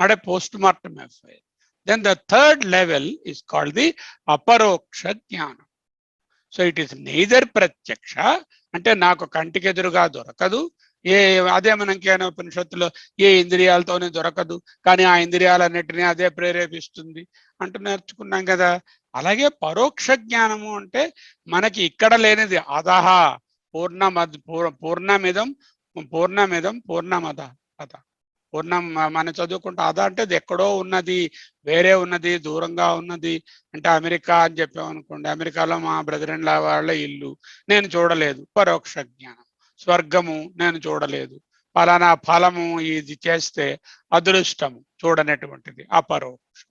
not a post-mortem affair. Then the third level is called the aparoksha jnana. So it is neither pratyaksha, అంటే నాకు కంటికి ఎదురుగా దొరకదు. అదే మనకి ఉపనిషత్తులో ఏ ఇంద్రియాలతోనే దొరకదు, కానీ ఆ ఇంద్రియాలన్నిటినీ అదే ప్రేరేపిస్తుంది అంటూ నేర్చుకున్నాం కదా. అలాగే పరోక్ష జ్ఞానము అంటే మనకి ఇక్కడ లేనిది అదహ పూర్ణమిదం పూర్ణమద అద పూర్ణం. మనం చదువుకుంటే అద అంటే అది ఎక్కడో ఉన్నది, వేరే ఉన్నది, దూరంగా ఉన్నది. అంటే అమెరికా అని చెప్పామనుకోండి, అమెరికాలో మా బ్రదర్ ఇన్ లా వాళ్ళ ఇల్లు నేను చూడలేదు, పరోక్ష జ్ఞానం. స్వర్గము నేను చూడలేదు, ఫలానా ఫలము ఇది చేస్తే అదృష్టము చూడనటువంటిది అపరోక్షం.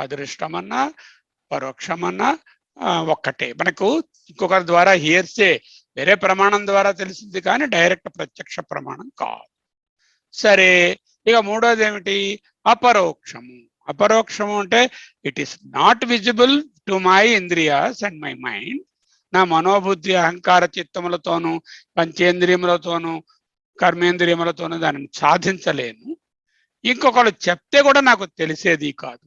అదృష్టమన్నా పరోక్షమన్నా ఒక్కటే. మనకు ఇంకొకరి ద్వారా హియర్సే వేరే ప్రమాణం ద్వారా తెలిసింది, కానీ డైరెక్ట్ ప్రత్యక్ష ప్రమాణం కాదు. సరే, ఇక మూడోది ఏమిటి? అపరోక్షము. అపరోక్షము అంటే it is not visible to my ఇంద్రియాస్ అండ్ మై మైండ్. నా మనోబుద్ధి అహంకార చిత్తములతోనూ పంచేంద్రియములతోనూ కర్మేంద్రియములతోనూ దానిని సాధించలేను. ఇంకొకరు చెప్తే కూడా నాకు తెలిసేది కాదు.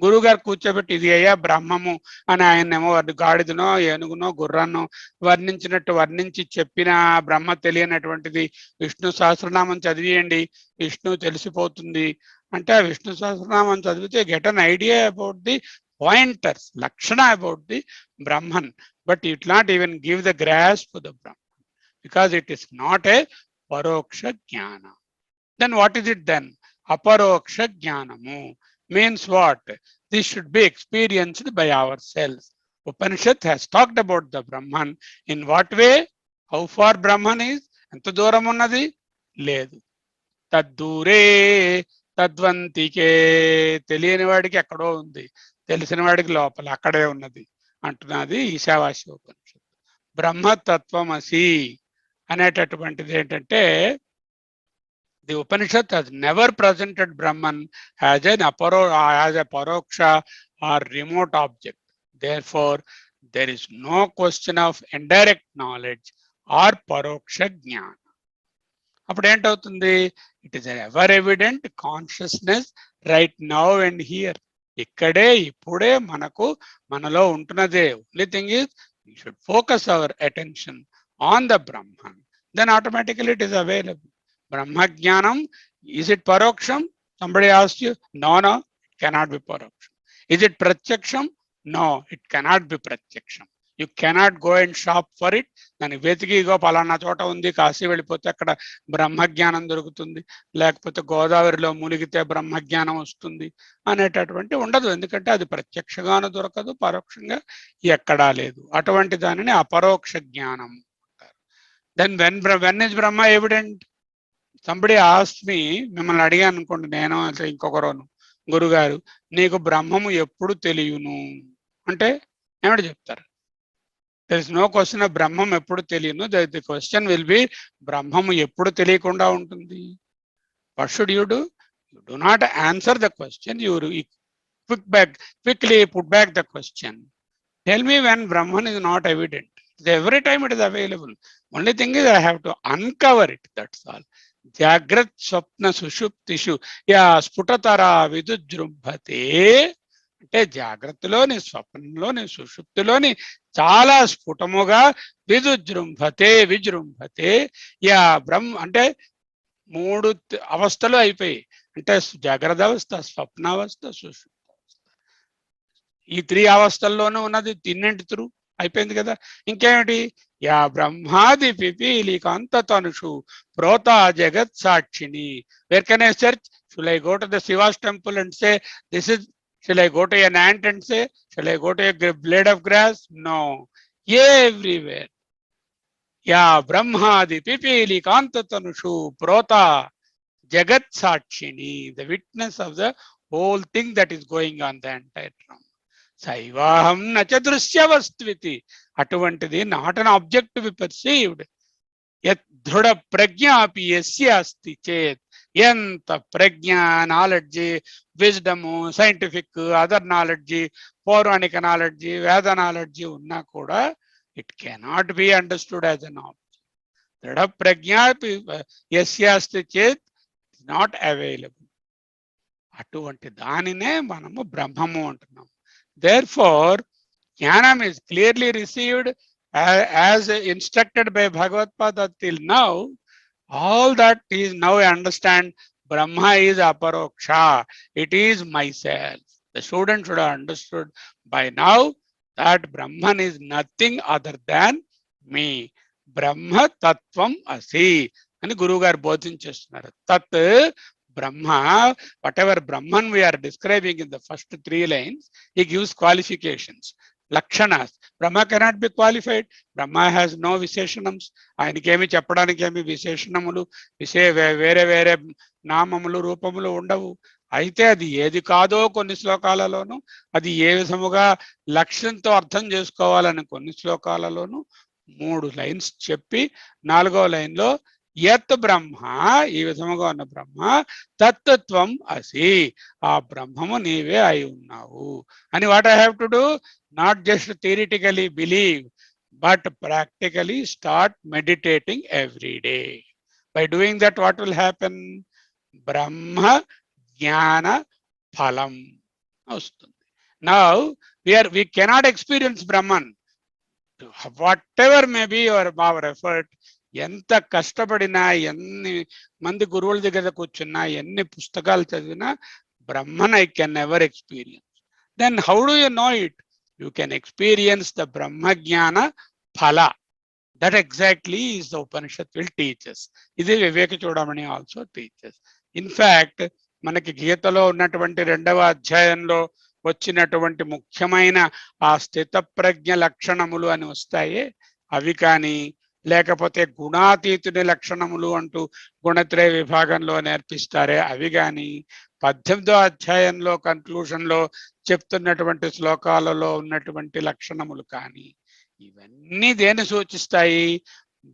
గురువుగారు కూర్చోబెట్టి ఇది అయ్యా బ్రహ్మము అని ఆయన్నేమో గాడిదనో ఏనుగునో గుర్రాన్నో వర్ణించి చెప్పిన బ్రహ్మ తెలియనటువంటిది విష్ణు సహస్రనామం చదివేయండి విష్ణు తెలిసిపోతుంది అంటే, ఆ విష్ణు సహస్రనామం చదివితే get an idea about the pointers, లక్షణ about the Brahman, but it not even give the grasp the Brahman because it is not a పరోక్ష జ్ఞాన. Then what is it then? అపరోక్ష జ్ఞానము means what? this should be experienced by ourselves. Upanishad has talked about the Brahman. In what way? How far Brahman is? ఎంత దూరం ఉన్నది? లేదు. తద్దూరే తద్వంతికే, తెలియని వాడికి ఎక్కడో ఉంది, తెలిసిన వాడికి లోపల అక్కడే ఉన్నది అంటున్నది ఈశావాస్య ఉపనిషత్తు. బ్రహ్మతత్వమసి అనేటటువంటిది ఏంటంటే, the Upanishad has never presented Brahman as a paroksha or remote object. Therefore, there is no question of indirect knowledge or paroksha jnana. అప్పుడు ఏంటవుతుంది? It is ever evident consciousness right now and here. ఇక్కడే ఇప్పుడే మనలో ఉంటున్నదే. Only thing is we should focus our attention on the Brahman, then automatically it is available. Brahma Jnanam, is it Paroksham? Somebody asked you. No, it cannot be Paroksham. Is it Pratyaksham? No, it cannot be Pratyaksham. You cannot go and shop for it. దాని వెతికిగో పలానా చోట ఉంది, కాశీ వెళ్ళిపోతే అక్కడ బ్రహ్మజ్ఞానం దొరుకుతుంది, లేకపోతే గోదావరిలో మునిగితే బ్రహ్మజ్ఞానం వస్తుంది అనేటటువంటి ఉండదు. ఎందుకంటే అది ప్రత్యక్షంగాను దొరకదు, పరోక్షంగా ఎక్కడా లేదు. అటువంటి దానిని అపరోక్ష జ్ఞానం అంటారు. Then when is Brahma evident? Somebody asked me, మిమ్మల్ని అడిగాను అనుకోండి, నేను ఇంకొకరోను, గురుగారు నీకు బ్రహ్మము ఎప్పుడు తెలియను అంటే ఏమిటి చెప్తారు? There is no question of బ్రహ్మం ఎప్పుడు తెలియను. ది క్వశ్చన్ విల్ బి, బ్రహ్మము ఎప్పుడు తెలియకుండా ఉంటుంది? What should you do? You do not answer the question, you quickly put back the question. Tell me when Brahman is not evident. Every time it is available. Only thing is I have to uncover it, that's all. జాగ్రత్ స్వప్న సుషుప్తిషు యా స్ఫుటతరా విదుజృంభతే, అంటే జాగ్రత్తలోని, స్వప్నంలోని, సుషుప్తిలోని చాలా స్ఫుటముగా విజృంభతే yeah బ్రహ్మ, అంటే 3 అవస్థలు అయిపోయి, అంటే జాగ్రత్త అవస్థ, స్వప్నావస్థ, సుషుప్తావస్థ. ఈ 3 అవస్థల్లోనూ ఉన్నది తిన్నింటి త్రూ అయిపోయింది కదా. ఇంకేమిటి? యా బ్రహ్మాది పిపీలికాంత తనుషు ప్రోత జగత్ సాక్షిని. Where can I search? Shall I go to the Shiva's temple and say this is, shall I go to an ant and say, shall I go to a blade of grass? No, everywhere. యా బ్రహ్మాది పిపీలికాంత తనుషు ప్రోత జగత్ సాక్షిని, the witness of the whole thing that is going on, the entire drama. సైవాహం నచ దృశ్య వస్తువితి, అటువంటిది not an object to be perceived. యత్ దృఢ ప్రజ్ఞాపి యస్య అస్తి చేత్, ఎంత ప్రజ్ఞ, నాలెడ్జి, విజ్డము, సైంటిఫిక్, అదర్ నాలెడ్జి, పౌరాణిక నాలెడ్జి, వేద నాలెడ్జి ఉన్నా కూడా it cannot be understood as an object. దృఢ ప్రజ్ఞాపి యస్య అస్తి చేత్ నాట్ అవైలబుల్. అటువంటి దానినే మనము బ్రహ్మము అంటున్నాము. Therefore, Jnanam is clearly received as instructed by Bhagvatpada till now. All that is now I understand, Brahma is aparoksha. It is myself. The student should have understood by now that Brahman is nothing other than me. Brahma tattvam asi. అని గురువు గారు బోధించేస్తున్నారు. తత్ Brahma, whatever Brahman we are describing in the first 3 lines, he gives qualifications, lakshanas. Brahma cannot be qualified. Brahma has no visheshanams. ఆయనకేమి చెప్పడానికి ఏమి విశేషణములు, వేరే వేరే నామములు, రూపములు ఉండవు. అయితే అది ఏది కాదో కొన్ని శ్లోకాలలోను, అది ఏ విధముగా లక్ష్యంతో అర్థం చేసుకోవాలని కొన్ని శ్లోకాలలోను 3 లైన్స్ చెప్పి 4వ లైన్లో యత్ బ్రహ్మ, ఈ విధముగా ఉన్న బ్రహ్మ, తత్వం అసి, ఆ బ్రహ్మము నీవే అయి ఉన్నావు అని. What I have to do? Not just theoretically believe, but practically start meditating every day. By doing that what will happen? బ్రహ్మ జ్ఞాన ఫలం వస్తుంది. Now we cannot experience Brahman, whatever may be our effort. ఎంత కష్టపడినా, ఎన్ని మంది గురువుల దగ్గర కూర్చున్నా, ఎన్ని పుస్తకాలు చదివినా, Brahman I can never experience. Then how do you know it? You can experience the బ్రహ్మ జ్ఞాన ఫల. That exactly is the Upanishad will teachers. ఇది వివేక చూడమని ఆల్సో టీచర్స్. ఇన్ఫాక్ట్ మనకి గీతలో ఉన్నటువంటి 2వ అధ్యాయంలో వచ్చినటువంటి ముఖ్యమైన ఆ స్థితప్రజ్ఞ లక్షణములు అని వస్తాయి అవి కానీ, లేకపోతే గుణాతీతుని లక్షణములు అంటూ గుణత్రయ విభాగంలో నేర్పిస్తారే అవి కానీ, 18వ అధ్యాయంలో కన్క్లూషన్లో చెప్తున్నటువంటి శ్లోకాలలో ఉన్నటువంటి లక్షణములు కానీ, ఇవన్నీ దేన్ని సూచిస్తాయి?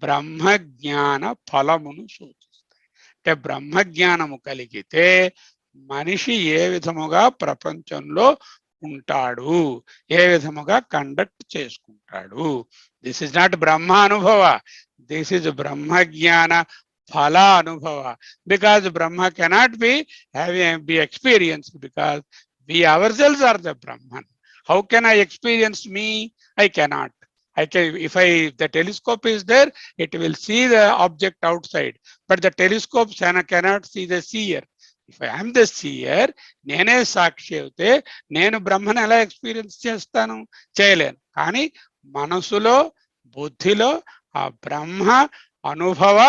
బ్రహ్మజ్ఞాన ఫలమును సూచిస్తాయి. అంటే బ్రహ్మజ్ఞానము కలిగితే మనిషి ఏ విధముగా ప్రపంచంలో ఉంటాడు, ఏ విధముగా కండక్ట్ చేసుకుంటాడు. దిస్ ఇస్ నాట్ బ్రహ్మ అనుభవ, దిస్ ఇస్ బ్రహ్మజ్ఞాన ఫల అనుభవ. Because Brahma cannot be experienced, because we ourselves are the Brahman. How can I experience me? I cannot. If the telescope is there, it will see the object outside, but the telescope cannot see the seer. If I am the seer, నేనే సాక్షి అయితే నేను బ్రహ్మను ఎలా experience చేస్తాను? చేయలేను. కానీ మనసులో బుద్ధిలో ఆ బ్రహ్మ అనుభవ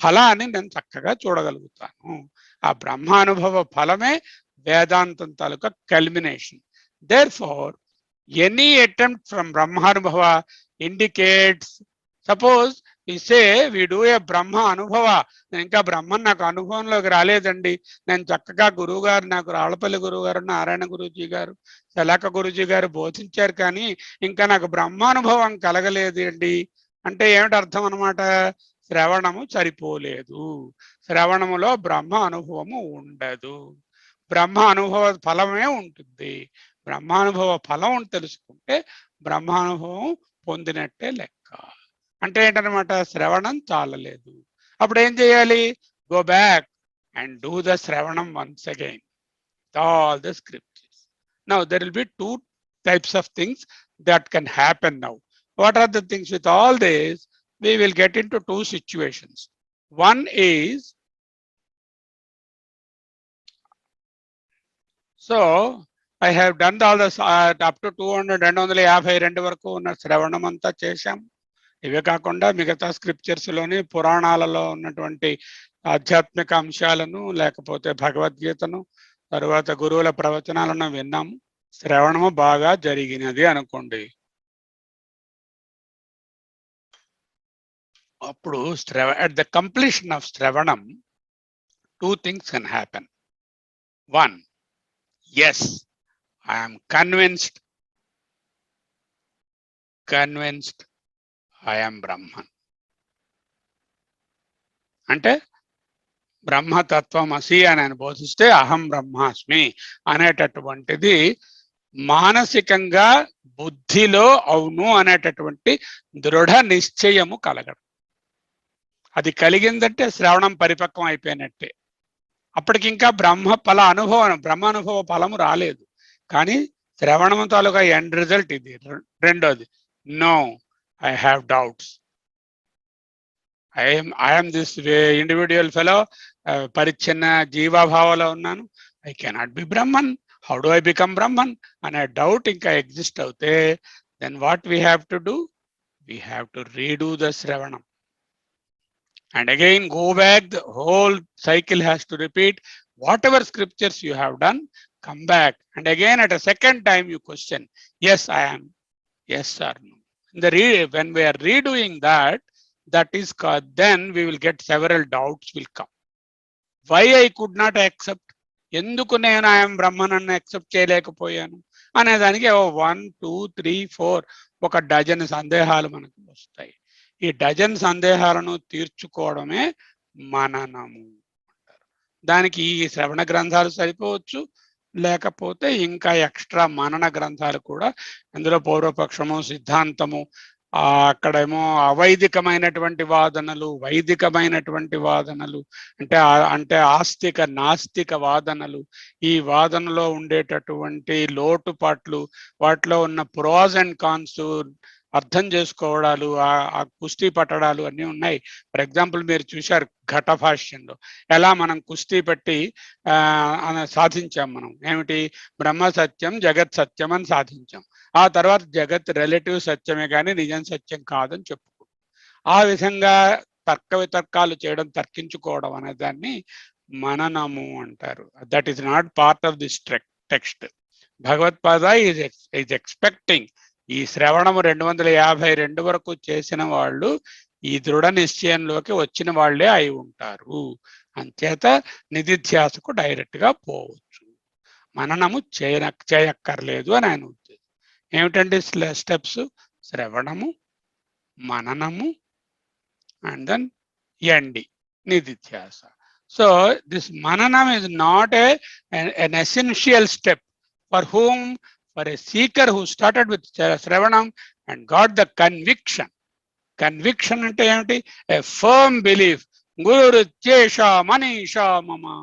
ఫలాన్ని నేను చక్కగా చూడగలుగుతాను. ఆ బ్రహ్మ అనుభవ ఫలమే వేదాంతం తాలూకా culmination. Therefore, any attempt from Brahmanubhava indicates, suppose we say we do a Brahma Anubhava, ఇంకా బ్రహ్మన్ నాకు అనుభవంలోకి రాలేదండి, నేను చక్కగా గురువు గారు, నాకు రాళ్ళపల్లి గురువు గారు, నారాయణ గురూజీ గారు, శలాక గురూజీ గారు బోధించారు, కానీ ఇంకా నాకు బ్రహ్మానుభవం కలగలేదు అండి అంటే ఏమిటి అర్థం అన్నమాట? శ్రవణము సరిపోలేదు, శ్రవణములో బ్రహ్మ అనుభవము ఉండదు, బ్రహ్మ అనుభవ ఫలమే ఉంటుంది. బ్రహ్మానుభవ ఫలం తెలుసుకుంటే బ్రహ్మానుభవం పొందినట్టే లెక్క. అంటే ఏంటనమాట? శ్రవణం చాలలేదు. అప్పుడు ఏం చేయాలి? Go back and do the శ్రవణం once again, all the scriptures. Now there will be two types of things that can happen now. What are the things? With all this, we will get into two situations. One is, so I have done all this up to 252 వరకు ఉన్న శ్రవణం అంతా చేశాం. ఇవే కాకుండా మిగతా scriptures లోని పురాణాలలో ఉన్నటువంటి ఆధ్యాత్మిక అంశాలను, లేకపోతే భగవద్గీతను, తరువాత గురువుల ప్రవచనాలను విన్నాము. శ్రవణము బాగా జరిగినది అనుకోండి. అప్పుడు at the completion of శ్రవణం, two things can happen. One, yes, I am convinced I am Brahman. అంటే బ్రహ్మతత్వమసి అని ఆయన బోధిస్తే అహం బ్రహ్మాస్మి అనేటటువంటిది మానసికంగా బుద్ధిలో అవును అనేటటువంటి దృఢ నిశ్చయము కలగడం. అది కలిగిందంటే శ్రవణం పరిపక్వం అయిపోయినట్టే. అప్పటికి ఇంకా బ్రహ్మానుభవ ఫలము రాలేదు, కానీ శ్రవణము తాలూకా ఎండ్ రిజల్ట్ ఇది. రెండోది, no, I have doubts. I am this individual fellow, పరిచ్ఛిన్న జీవాభావంలో ఉన్నాను, I cannot be Brahman. How do I become Brahman? అనే డౌట్ ఇంకా ఎగ్జిస్ట్ అవుతే, then what we have to do? We have to redo the శ్రవణం. And again go back, the whole cycle has to repeat. Whatever scriptures you have done, come back. And again at a second time you question, yes I am, yes or no. When we are redoing that, that is called, then we will get several doubts will come. Why I could not accept? ఎందుకు నేను I am Brahman అని accept చేయలేకపోయాను అనేదానికి 1, 2, 3, 4 ఒక dozen సందేహాలు మనకు వస్తాయి. ఈ డజన్ సందేహాలను తీర్చుకోవడమే మననము అంటారు. దానికి ఈ శ్రవణ గ్రంథాలు సరిపోవచ్చు, లేకపోతే ఇంకా ఎక్స్ట్రా మనన గ్రంథాలు కూడా. అందులో పూర్వపక్షము, సిద్ధాంతము, అక్కడేమో అవైదికమైనటువంటి వాదనలు, వైదికమైనటువంటి వాదనలు, అంటే ఆస్తిక నాస్తిక వాదనలు. ఈ వాదనలో ఉండేటటువంటి లోటుపాట్లు, వాటిలో ఉన్న ప్రోస్ అండ్ కాన్స్ అర్థం చేసుకోవడాలు, ఆ కుస్తీ పట్టడాలు అన్నీ ఉన్నాయి. ఫర్ ఎగ్జాంపుల్ మీరు చూశారు ఘటభాష్యంలో ఎలా మనం కుస్తీ పెట్టి సాధించాం. మనం ఏమిటి? బ్రహ్మ సత్యం, జగత్ సత్యం అని సాధించాం. ఆ తర్వాత జగత్ రిలేటివ్ సత్యమే కానీ నిజం సత్యం కాదని చెప్పుకుంటాం. ఆ విధంగా తర్క వితర్కాలు చేయడం, తర్కించుకోవడం అనే దాన్ని మననము అంటారు. That is not part of this text. Bhagavatpada is expecting ఈ శ్రవణము 252 వరకు చేసిన వాళ్ళు ఈ దృఢ నిశ్చయంలోకి వచ్చిన వాళ్ళే అయి ఉంటారు. అంచేత నిధిధ్యాసకు డైరెక్ట్ గా పోవచ్చు, మననము చేయక్కర్లేదు అని ఆయన ఉద్దేశం. ఏమిటంటే స్టెప్స్? శ్రవణము, మననము, అండ్ దెన్ ఎండి నిధిధ్యాస. So this mananam is not an essential step for whom, for a seeker who started with Sravanam and got the conviction. Conviction ante emti? A firm belief. Guru Chesha Manisha Mama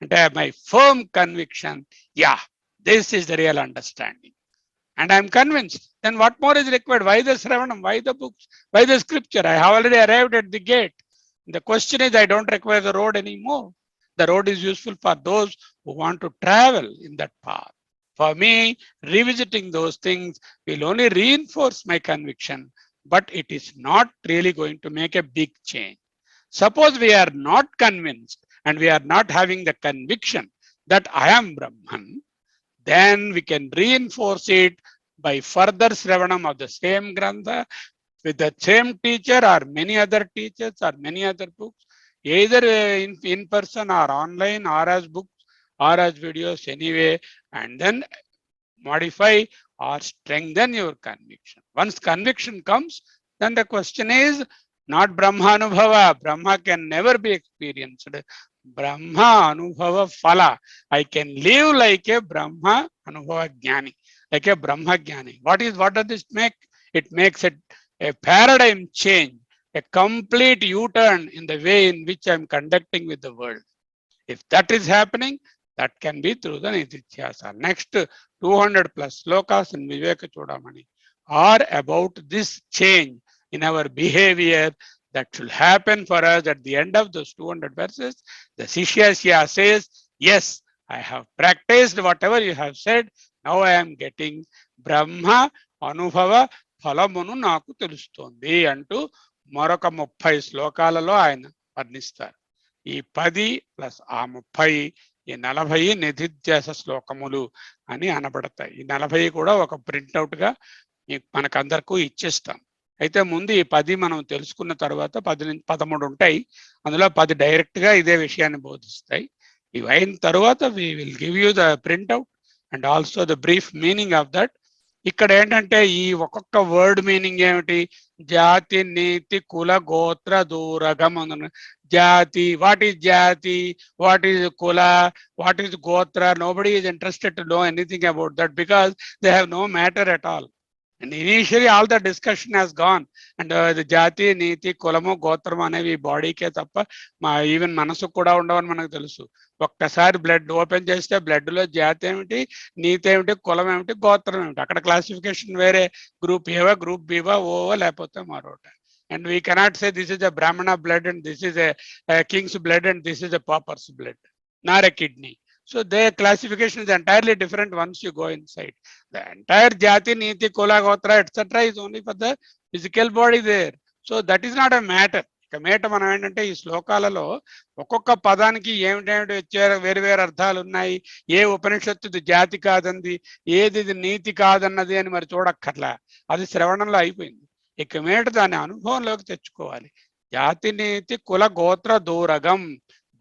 ante my firm conviction, yeah, this is the real understanding and I am convinced. Then what more is required? Why the Sravanam? Why the books? Why the scripture? I have already arrived at the gate. The question is, I don't require the road anymore. The road is useful for those who want to travel in that path. For me, revisiting those things will only reinforce my conviction, but it is not really going to make a big change. Suppose we are not convinced and we are not having the conviction that I am Brahman, then we can reinforce it by further Sravanam of the same Grantha, with the same teacher or many other teachers or many other books, either in person or online or as books or as videos anyway, and then modify or strengthen your conviction. Once conviction comes, then the question is not Brahma Anubhava. Brahma can never be experienced. Brahma Anubhava Phala. I can live like a Brahma Anubhava Jnani, like a Brahma Jnani. What does this make? It makes it a paradigm change, a complete U-turn in the way in which I am conducting with the world. If that is happening, that can be through the Nididhyasa. Next 200 plus slokas in Vivekachudamani are about this change in our behavior that should happen for us at the end of those 200 verses. The Sishyasya says, yes, I have practiced whatever you have said. Now I am getting Brahma Anubhava ఫలమును నాకు తెలుస్తోంది అంటూ మరొక 30 శ్లోకాలలో ఆయన వర్ణిస్తారు. ఈ 10 plus ఆ 30, ఈ 40 నిధిధ్యాస శ్లోకములు అని అనబడతాయి. ఈ 40 కూడా ఒక ప్రింట్అవుట్ గా మనకందరికీ ఇచ్చేస్తాం. అయితే ముందు ఈ 10 మనం తెలుసుకున్న తర్వాత 10 నుంచి 13 ఉంటాయి. అందులో 10 డైరెక్ట్ గా ఇదే విషయాన్ని బోధిస్తాయి. ఇవి అయిన తర్వాత we will give you the printout and also the brief meaning of that. ఇక్కడ ఏంటంటే ఈ ఒక్కొక్క వర్డ్ మీనింగ్ ఏమిటి? జాతి, నీతి, కుల, గోత్ర, దూరగం. జాతి, వాట్ ఈజ్ జాతి, వాట్ ఈజ్ కుల, వాట్ ఈజ్ గోత్ర? Nobody is interested to know anything about that because they have no matter at all. And initially all the discussion has gone and the jati, niti, kulamu, gotramu అనేవి బాడీకే తప్ప even మనసుకు కూడా ఉండవని మనకు తెలుసు. ఒక్కసారి blood open చేస్తే blood లో జాతి ఏమిటి, నీతి ఏమిటి, కులం ఏమిటి, గోత్రం ఏమిటి, అక్కడ క్లాసిఫికేషన్ వేరే. గ్రూప్ ఏవా, గ్రూప్ బీవా, ఓవా, లేకపోతే మరొకటి. And we cannot say this is a Brahmana blood and this is a king's blood and this is a pauper's blood, nor a kidney. So their classification is entirely different once you go inside. The entire jati, niti, kula, gotra, etc. is only for the physical body there. So that is not a matter. Matter మనం ఏంటంటే ఈ శ్లోకాలలో ఒక్కొక్క పదానికి ఏమిటేమిటి వచ్చారు, వేరు వేరు అర్థాలు ఉన్నాయి. ఏ ఉపనిషత్తు ఇది జాతి కాదంది, ఏది ఇది నీతి కాదన్నది అని మరి చూడక్కర్లా. అది శ్రవణంలో అయిపోయింది. ఇక మేట దాన్ని అనుభవంలోకి తెచ్చుకోవాలి. జాతి, నీతి, కుల, గోత్ర, దూరగం.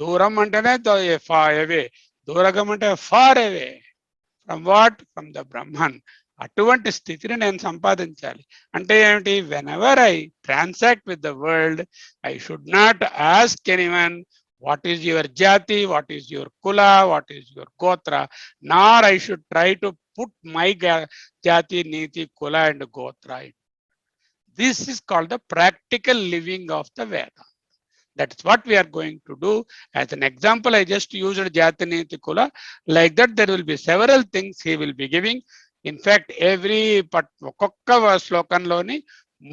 దూరం అంటేనే అవే, దూరగం అంటే far away from what, from the Brahman. అటువంటి స్థితిని నేను సంపాదించాలి. అంటే ఏమిటి? Whenever I transact with the world, I should not ask anyone what is your జాతి, వాట్ ఈజ్ యువర్ కుల, వాట్ ఈజ్ యువర్ గోత్ర, nor I should try to put my జాతి, నీతి, కుల అండ్ గోత్ర. This is called the practical living of the Veda. That is what we are going to do. As an example, I just used jati, niti, kula. Like that, there will be several things he will be giving. In fact, every ఒక్కొక్క శ్లోకంలోని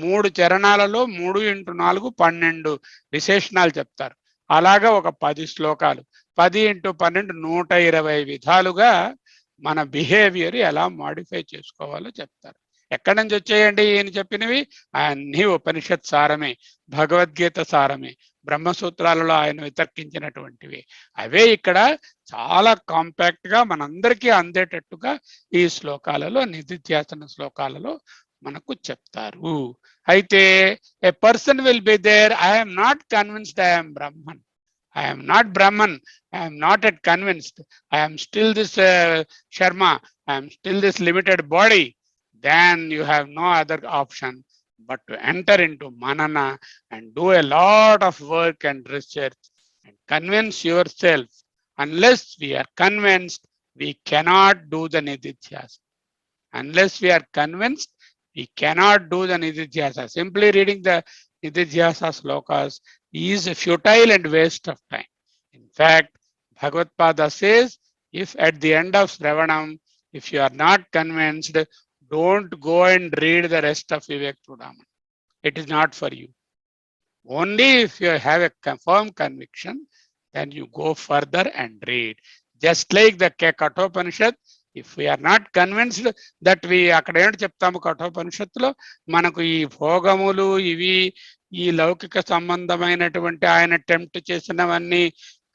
3 చరణాలలో 3 into 4 12 విశేషణాలు చెప్తారు. అలాగా ఒక 10 శ్లోకాలు, 10 into 12 120 విధాలుగా మన behaviour ఎలా modify చేసుకోవాలో చెప్తారు. ఎక్కడి నుంచి వచ్చేయండి ఈయన చెప్పినవి? అన్ని ఉపనిషత్ సారమే, భగవద్గీత సారమే, బ్రహ్మసూత్రాలలో ఆయన వితర్కించినటువంటివి. అవే ఇక్కడ చాలా కాంపాక్ట్ గా మనందరికీ అందేటట్టుగా ఈ శ్లోకాలలో, నిధిధ్యాసన శ్లోకాలలో మనకు చెప్తారు. అయితే a person will be there, I'm not convinced I'm Brahman, I am not Brahman, I am not yet convinced, I am still this Sharma, I am still this limited body, then you have no other option but to enter into manana and do a lot of work and research and convince yourself. Unless we are convinced, we cannot do the Nididhyasa. Unless we are convinced, we cannot do the Nididhyasa. Simply reading the Nididhyasa slokas is futile and waste of time. In fact, Bhagvatpada says, if at the end of Sravanam, if you are not convinced, don't go and read the rest of Vivekachudamani. It is not for you. Only if you have a firm conviction, then you go further and read. Just like the Kathopanishad, if we are not convinced that we, అక్కడ ఏంటి చెప్తాము కఠోపనిషత్తులో, మనకు ఈ భోగములు ఇవి ఈ లౌకిక సంబంధమైనటువంటి ఆయన టెంప్ట్ చేసినవన్నీ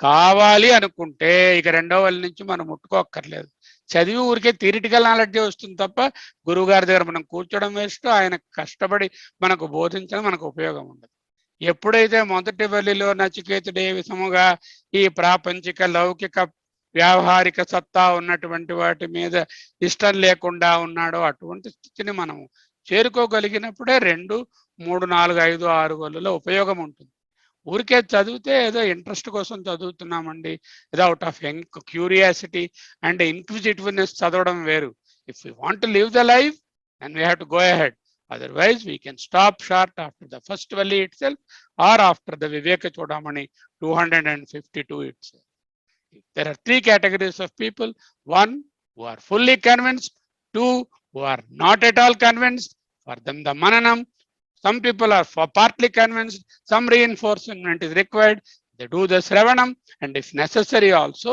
కావాలి అనుకుంటే ఇక రెండో వాళ్ళ నుంచి మనం ముట్టుకోక్కర్లేదు. చదివి ఊరికే థియరిటికల్ నాలెడ్జ్ వస్తుంది తప్ప గురువు గారి దగ్గర మనం కూర్చోడం వేస్ట్, ఆయన కష్టపడి మనకు బోధించడం మనకు ఉపయోగం ఉండదు. ఎప్పుడైతే మొదటి వల్లిలో నచికేతుడే విషముగా ఈ ప్రాపంచిక లౌకిక వ్యావహారిక సత్తా ఉన్నటువంటి వాటి మీద ఇష్టం లేకుండా ఉన్నాడో, అటువంటి స్థితిని మనం చేరుకోగలిగినప్పుడే 2, 3, 4, 5, 6 వల్లులో ఉపయోగం ఉంటుంది. ఊరికే చదివితే ఏదో ఇంట్రెస్ట్ కోసం చదువుతున్నామండి, ఏదో out of curiosity and inquisitiveness చదవడం వేరు. If you want to live the life and we have to go ahead. Otherwise, we can stop short after the first valley itself or after the Vivekachudamani 252 itself. There are 3 categories of people: 1 who are fully convinced, 2 who are not at all convinced, for them the mananam. Some people are partly convinced, some reinforcement is required, they do the Sravanam and if necessary also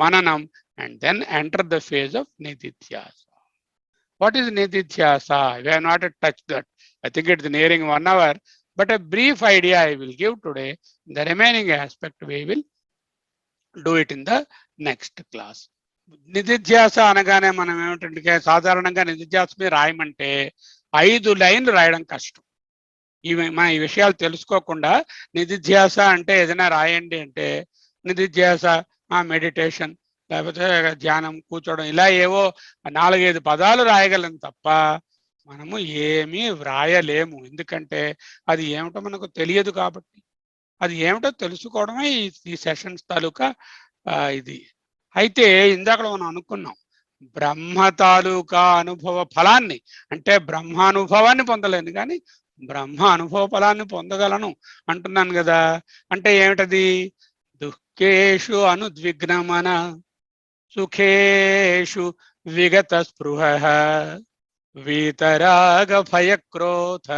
mananam, and then enter the phase of Nididhyasa. What is Nididhyasa? We have not touched that. I think it's nearing 1 hour, but a brief idea I will give today. The remaining aspect we will do it in the next class. నిధిధ్యాస అనగానే మనం ఏమిటంటే సాధారణంగా నిధిధ్యాస మీద రాయమంటే 5 లైన్లు రాయడం కష్టం. మన ఈ విషయాలు తెలుసుకోకుండా నిధిధ్యాస అంటే ఏదైనా రాయండి అంటే నిధిధ్యాస మెడిటేషన్ లేకపోతే ధ్యానం కూర్చోవడం ఇలా ఏవో 4-5 పదాలు రాయగలం తప్ప మనము ఏమీ వ్రాయలేము. ఎందుకంటే అది ఏమిటో మనకు తెలియదు కాబట్టి. అది ఏమిటో తెలుసుకోవడమే ఈ సెషన్స్ తాలూకా ఇది. అయితే ఇందాక మనం అనుకున్నాం బ్రహ్మ తాలూకా అనుభవ ఫలాన్ని, అంటే బ్రహ్మానుభవాన్ని పొందలేను కానీ బ్రహ్మ అనుభవ ఫలాన్ని పొందగలను అంటున్నాను కదా. అంటే ఏమిటది? దుఃఖేషు అనుద్విగ్నమన సుఖేషు విగత స్పృహ వీతరాగ భయక్రోధ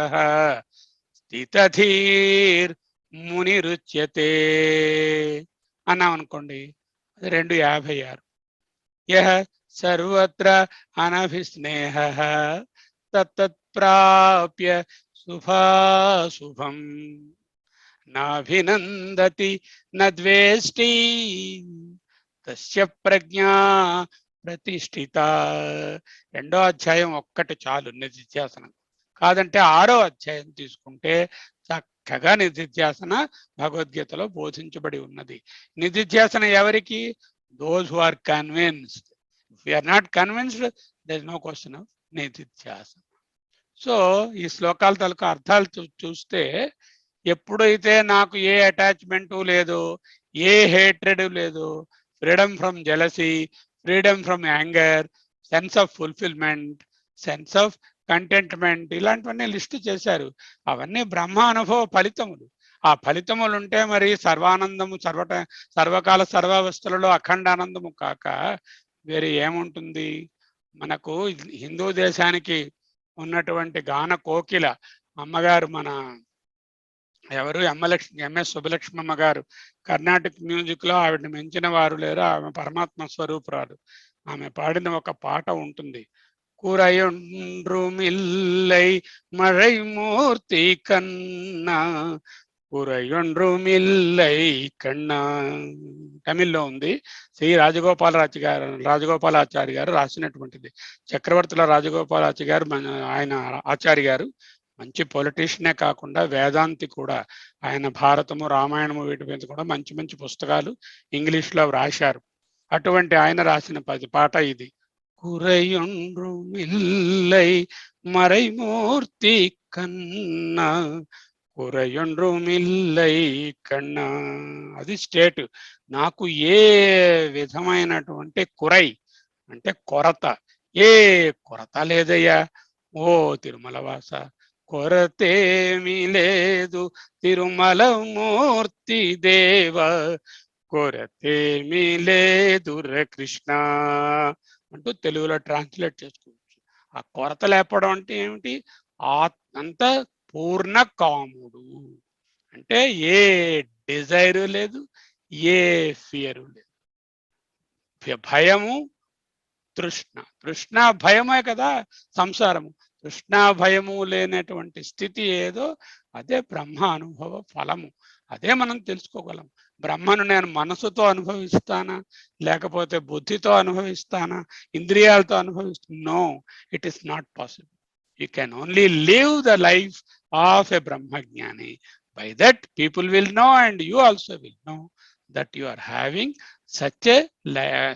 స్థితధీర్ మునిరుచ్యతే అన్నాం అనుకోండి. అది 2:56. యః సర్వత్ర అనభిస్నేహ తత్తత్ప్రాప్య శుభాశుభం నాభినందతి నద్వేష్టి తస్య ప్రజ్ఞా ప్రతిష్ఠిత. 2వ అధ్యాయం ఒక్కటి చాలు నిధిధ్యాసన. కాదంటే 6వ అధ్యాయం తీసుకుంటే చక్కగా నిధిధ్యాసన భగవద్గీతలో బోధించబడి ఉన్నది. నిధిధ్యాసన ఎవరికి? Those who are convinced. If you are not convinced there is no question of నిధిధ్యాసన. సో ఈ శ్లోకాల తాలూకు అర్థాలు చూస్తే ఎప్పుడైతే నాకు ఏ అటాచ్మెంటు లేదు, ఏ హేట్రెడ్ లేదు, freedom from jealousy, freedom from anger, sense of fulfilment, sense of contentment, ఇలాంటివన్నీ లిస్ట్ చేశారు. అవన్నీ బ్రహ్మ అనుభవ ఫలితములు. ఆ ఫలితములు ఉంటే మరి సర్వానందము సర్వకాల సర్వావస్థలలో అఖండానందము కాక వేరే ఏముంటుంది? మనకు హిందూ దేశానికి ఉన్నటువంటి గాన కోకిల అమ్మగారు, మన ఎవరు ఎంఎస్ సుబ్బలక్ష్మమ్మ గారు, కర్ణాటక మ్యూజిక్ లో ఆవిడని మించిన వారు లేరు, ఆమె పరమాత్మ స్వరూపురాలు. ఆమె పాడిన ఒక పాట ఉంటుంది, குறையொன்றுமில்லை மறைமூர்த்தி கண்ணா కురయొండ్రుమిల్లై కన్నా. తమిళ్లో ఉంది. శ్రీ రాజగోపాలాచారి గారు రాసినటువంటిది. చక్రవర్తుల రాజగోపాలాచారి గారు ఆయన ఆచార్య గారు మంచి పొలిటీషియనే కాకుండా వేదాంతి కూడా. ఆయన భారతము రామాయణము వీటి మీద కూడా మంచి మంచి పుస్తకాలు ఇంగ్లీష్లో రాశారు. అటువంటి ఆయన రాసిన పాట ఇది. కురయొండ్రుమిల్లై మరైమూర్తి కన్నా కురయొండ్రుమిల్లై కన్నా. అది స్టేట్. నాకు ఏ విధమైనటువంటి కురై అంటే కొరత, ఏ కొరత లేదయ్యా ఓ తిరుమల వాస, కొరతేమీ లేదు తిరుమల మూర్తి దేవ, కొరతేమీ లేదు రే కృష్ణ అంటూ తెలుగులో ట్రాన్స్లేట్ చేసుకోవచ్చు. ఆ కొరత లేపడం అంటే ఏమిటి? అంత పూర్ణ కాముడు అంటే ఏ డిజైరు లేదు, ఏ ఫియరు లేదు. భయము తృష్ణ భయమే కదా సంసారము. తృష్ణ భయము లేనటువంటి స్థితి ఏదో అదే బ్రహ్మ అనుభవ ఫలము. అదే మనం తెలుసుకోగలం. బ్రహ్మను నేను మనసుతో అనుభవిస్తానా, లేకపోతే బుద్ధితో అనుభవిస్తానా, ఇంద్రియాలతో అనుభవిస్తానా? No, it is not possible. You can only live the life of a Brahmagnani. By that, people will know, and you also will know, that you are having such a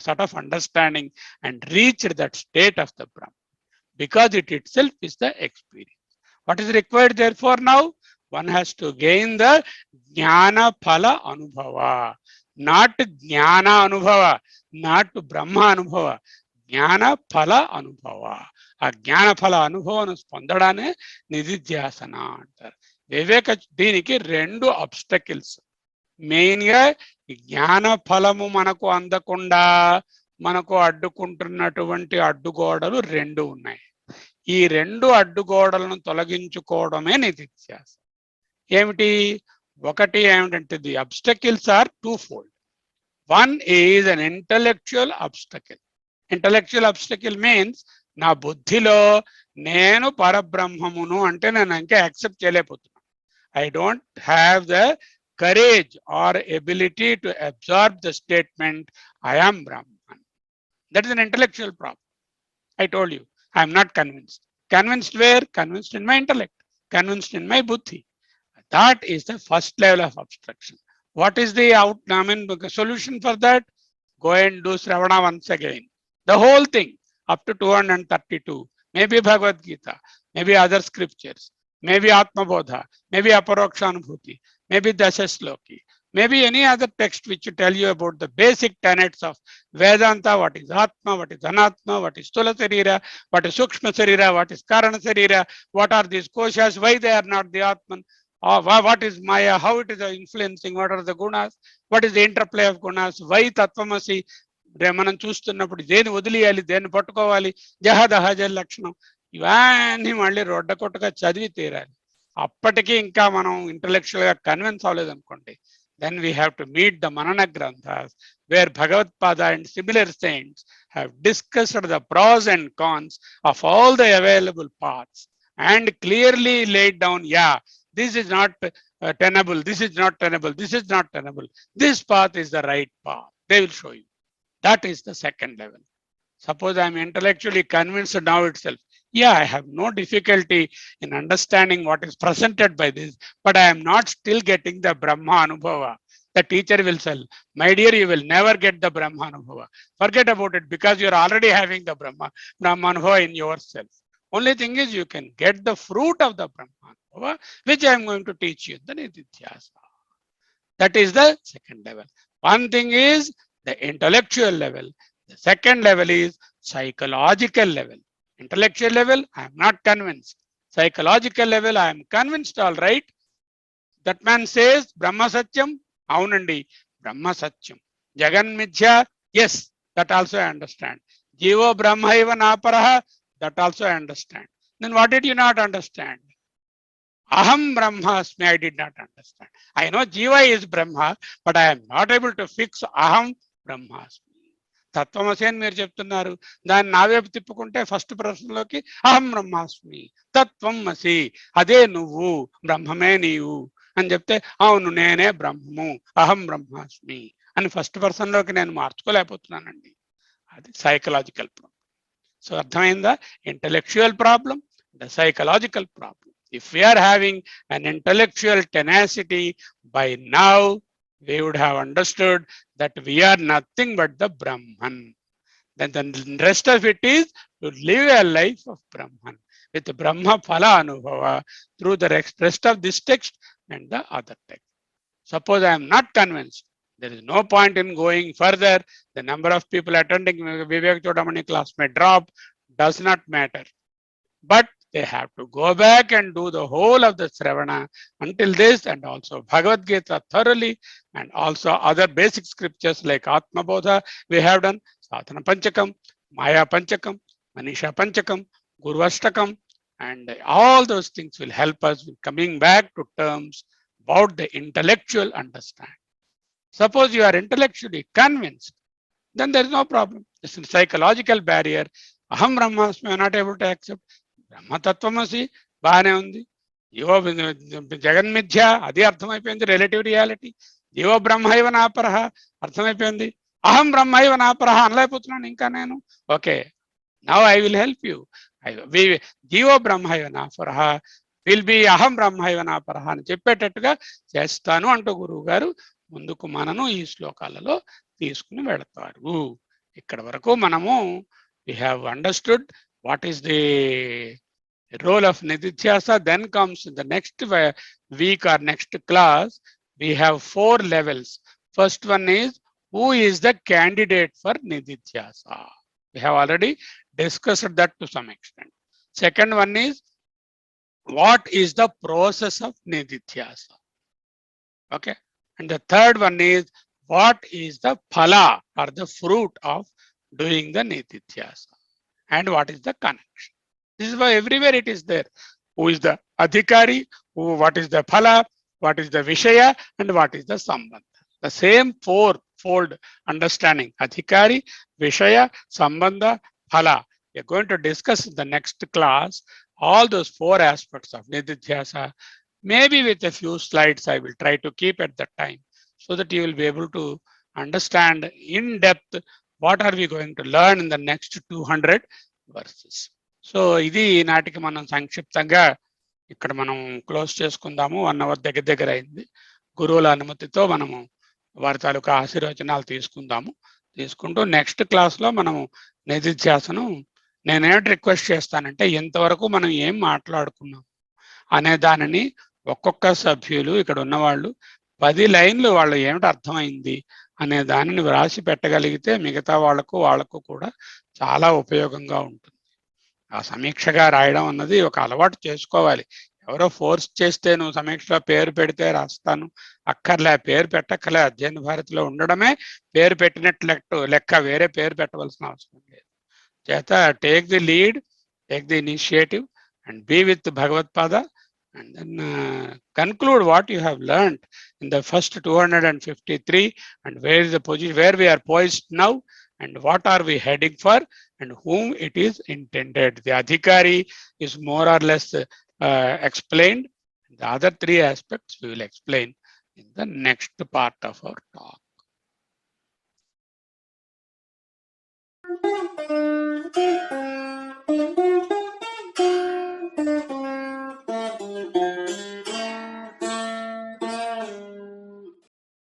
sort of understanding and reached that state of the Brahman, because it itself is the experience. What is required therefore now? One has to gain the Jnana Phala Anubhava, not Jnana Anubhava, not Brahma Anubhava. జ్ఞాన ఫల అనుభవ. ఆ జ్ఞాన ఫల అనుభవం పొందడానే నిధిధ్యాసన అంటారు. దీనికి 2 obstacles main గా. జ్ఞాన ఫలము మనకు అందకుండా మనకు అడ్డుకుంటున్నటువంటి అడ్డుగోడలు 2 ఉన్నాయి. ఈ 2 అడ్డుగోడలను తొలగించుకోవడమే నిధిధ్యాస. ఏమిటి? ఒకటి ఏమిటంటే the obstacles are 2fold. One is an intellectual obstacle. Intellectual obstacle means నా బుద్ధిలో నేను పరబ్రహ్మమును అంటే నేను ఇంకా యాక్సెప్ట్ చేయలేకపోతున్నాను. I don't have the courage or ability to absorb the statement I am Brahman. That is an intellectual problem. I told you I'm not convinced. Convinced where? Convinced in my intellect, convinced in my బుద్ధి. That is the first level of obstruction. What is the solution for that? Go and do Sravana once again. The whole thing up to 232, maybe Bhagavad Gita, maybe other scriptures, maybe Atma Bodha, maybe Aparoksha Anubhuti, maybe Dasashloki, maybe any other text which will tell you about the basic tenets of Vedanta. What is Atma, what is Anatma, what is Stula Sarira, what is Sukshma Sarira, what is Karana Sarira, what are these koshas, why they are not the Atman, what is Maya, how it is influencing, what are the gunas, what is the interplay of gunas, why Tattvamasi. మనం చూస్తున్నప్పుడు దేని వదిలేయాలి, దేన్ని పట్టుకోవాలి, జహదహజ లక్షణం, ఇవన్నీ మళ్ళీ రొడ్డ కొట్టగా చదివి తీరాలి. అప్పటికీ ఇంకా మనం ఇంటలెక్చువల్ గా కన్విన్స్ అవ్వలేదు అనుకోండి, then we have to meet the Manana Granthas, where Bhagvatpada and similar saints have discussed the pros and cons of all the available paths and clearly laid down, yeah, this is not tenable, this is not tenable, this is not tenable, this path is the right path. They will show you. That is the second level. Suppose I am intellectually convinced now itself, yeah, I have no difficulty in understanding what is presented by this, but I am not still getting the Brahma Anubhava. The teacher will say, my dear, you will never get the Brahma Anubhava. Forget about it, because you are already having the Brahma Anubhava in yourself. Only thing is, you can get the fruit of the Brahma Anubhava, which I am going to teach you, the Nididhyasa. That is the second level. One thing is the intellectual level. The second level is psychological level. Intellectual level, I am not convinced. Psychological level, I am convinced, all right. That man says, Brahma Satyam, aunandi, Brahma Satyam. Jagan Mithya, yes, that also I understand. Jivo Brahma eva naparaha, that also I understand. Then what did you not understand? Aham Brahmasmi, I did not understand. I know Jiva is Brahma, but I am not able to fix Aham Brahmasmi. తత్వమసి అని మీరు చెప్తున్నారు, దాన్ని నా వైపు తిప్పుకుంటే first ప్రశ్నలోకి అహం బ్రహ్మాస్మి తత్వం అసి, అదే నువ్వు, బ్రహ్మమే నీవు అని చెప్తే అవును నేనే బ్రహ్మము, అహం బ్రహ్మాస్మి అని ఫస్ట్ పర్సన్లోకి నేను మార్చుకోలేకపోతున్నానండి. అది సైకలాజికల్ ప్రాబ్లం. సో అర్థమైందా? Intellectual problem, the psychological problem. If we are having an intellectual tenacity, by now we would have understood that we are nothing but the Brahman. Then the rest of it is to live a life of Brahman with Brahma Phala Anubhava through the rest of this text and the other text. Suppose I am not convinced, there is no point in going further. The number of people attending Vivekachudamani class may drop, does not matter. But they have to go back and do the whole of the Sravana until this, and also Bhagavad Gita thoroughly, and also other basic scriptures like Atma Bodha we have done, Sadhana Panchakam, Maya Panchakam, Manisha Panchakam, Guru Ashtakam, and all those things will help us with coming back to terms about the intellectual understanding. Suppose you are intellectually convinced, then there is no problem. It's a psychological barrier. Aham Brahmasmi, I am not able to accept. బ్రహ్మతత్వమసి బాగానే ఉంది, జీవో జగన్మిథ్య అది అర్థమైపోయింది, relative reality. జీవో బ్రహ్మైవ నాపరహ అర్థమైపోయింది, అహం బ్రహ్మైవ నాపరహ అనలేకపోతున్నాను ఇంకా నేను. Okay, now I will help you. జీవో బ్రహ్మైవ నాపరహ విల్ బి అహం బ్రహ్మైవ నాపరహ అని చెప్పేటట్టుగా చేస్తాను అంటూ గురువు గారు ముందుకు మనను ఈ శ్లోకాలలో తీసుకుని వెళతారు. ఇక్కడ వరకు మనము we have understood what is the role of Nididhyasa. Then comes in the next week or next class, we have 4 levels. First one is, who is the candidate for Nididhyasa? We have already discussed that to some extent. Second one is, what is the process of Nididhyasa? Okay. And the third one is, what is the phala or the fruit of doing the Nididhyasa? And what is the connection? This is why everywhere it is there. Who is the adhikari? What is the phala? What is the vishaya? And what is the sambandha? The same four-fold understanding: adhikari, vishaya, sambandha, phala. We are going to discuss in the next class all those 4 aspects of Nididhyasa. Maybe with a few slides I will try to keep at that time, so that you will be able to understand in depth what are we going to learn in the next 200 verses. So ఇది నాటికి మనం సంక్షిప్తంగా ఇక్కడ మనం close చేసుకుందాము. 1 hour దగ్గర అయింది. గురువుల అనుమతితో మనము వారి తాలూకా ఆశీర్వచనాలు తీసుకుంటూ నెక్స్ట్ క్లాస్లో మనము నిధిధ్యాసను నేనేమిటి రిక్వెస్ట్ చేస్తానంటే, ఇంతవరకు మనం ఏం మాట్లాడుకున్నాం అనే దానిని ఒక్కొక్క సభ్యులు ఇక్కడ ఉన్నవాళ్ళు 10 లైన్లు వాళ్ళు ఏమిటి అర్థమైంది అనే దానిని వ్రాసి పెట్టగలిగితే మిగతా వాళ్ళకు కూడా చాలా ఉపయోగంగా ఉంటుంది. ఆ సమీక్షగా రాయడం అన్నది ఒక అలవాటు చేసుకోవాలి. ఎవరో ఫోర్స్ చేస్తే నువ్వు సమీక్షలో పేరు పెడితే రాస్తాను అక్కర్లే, పేరు పెట్టక్కర్లే. అధ్యయన భారతిలో ఉండడమే పేరు పెట్టినట్లు లెక్క, వేరే పేరు పెట్టవలసిన అవసరం లేదు. చేత take the lead, take the initiative and be with Bhagvatpada, and then conclude what you have learned in the first 253, and where is the position, where we are poised now, and what are we heading for, and whom it is intended. The adhikari is more or less explained. The other 3 aspects we will explain in the next part of our talk.